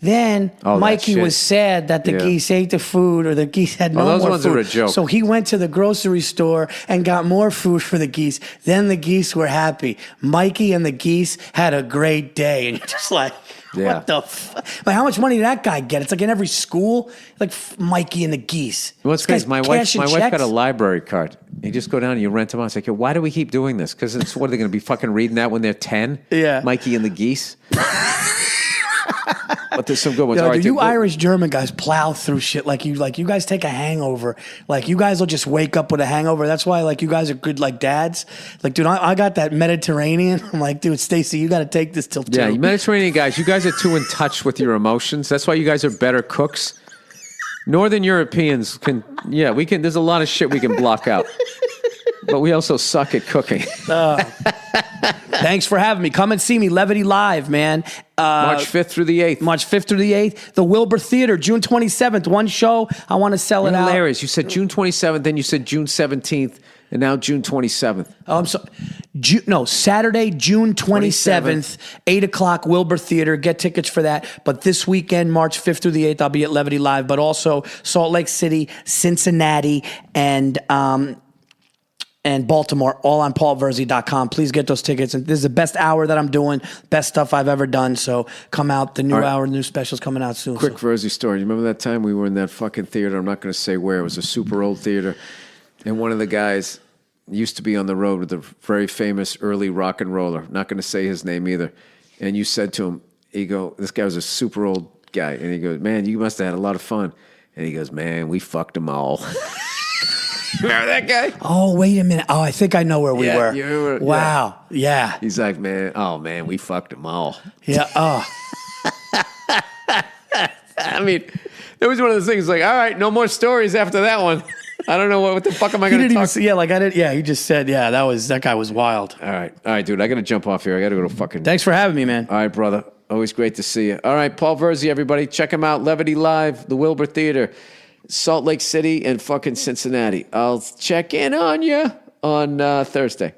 Then Mikey was sad that the geese ate the food, or the geese had no more food. Those ones are a joke. So he went to the grocery store and got more food for the geese. Then the geese were happy. Mikey and the geese had a great day, and you're just like, what the fuck? Like, how much money did that guy get? It's like in every school, like Mikey and the geese. What's crazy? My wife got a library card. You just go down and you rent them out. It's like, why do we keep doing this? Because it's what are they going to be fucking reading that when they're 10? Yeah, Mikey and the geese. But there's some good ones. Yo, all right, you Irish German guys plow through shit like you guys take a hangover. Like you guys will just wake up with a hangover. That's why like you guys are good like dads. Like, dude, I got that Mediterranean. I'm like, dude, Stacy, you got to take this till 2. Yeah, you Mediterranean guys, you guys are too in touch with your emotions. That's why you guys are better cooks. Northern Europeans we can. There's a lot of shit we can block out. But we also suck at cooking. Thanks for having me. Come and see me, Levity Live, man. March 5th through the 8th. March 5th through the 8th. The Wilbur Theater, June 27th. One show. I want to sell it out. Hilarious. You said June 27th, then you said June 17th, and now June 27th. Oh, I'm sorry. Saturday, June 27th, 8 o'clock, Wilbur Theater. Get tickets for that. But this weekend, March 5th through the 8th, I'll be at Levity Live. But also Salt Lake City, Cincinnati, and Baltimore, all on paulvirzi.com. Please get those tickets. And this is the best hour that I'm doing, best stuff I've ever done. So come out. The new hour, the new special's coming out soon. Quick Virzi story. You remember that time we were in that fucking theater? I'm not going to say where. It was a super old theater. And one of the guys used to be on the road with a very famous early rock and roller. Not going to say his name either. And you said to him, this guy was a super old guy. And he goes, man, you must have had a lot of fun. And he goes, man, we fucked them all. Remember that guy? Oh, wait a minute. Oh, I think I know where we were. You were. Wow. Yeah. He's like, man, we fucked them all. Yeah. Oh. I mean, it was one of those things like, all right, no more stories after that one. I don't know what the fuck am I going to talk? He just said, that guy was wild. All right, dude, I got to jump off here. I got to go to fucking. Thanks for having me, man. All right, brother. Always great to see you. All right, Paul Virzi, everybody. Check him out. Levity Live, the Wilbur Theater. Salt Lake City and fucking Cincinnati. I'll check in on you on Thursday.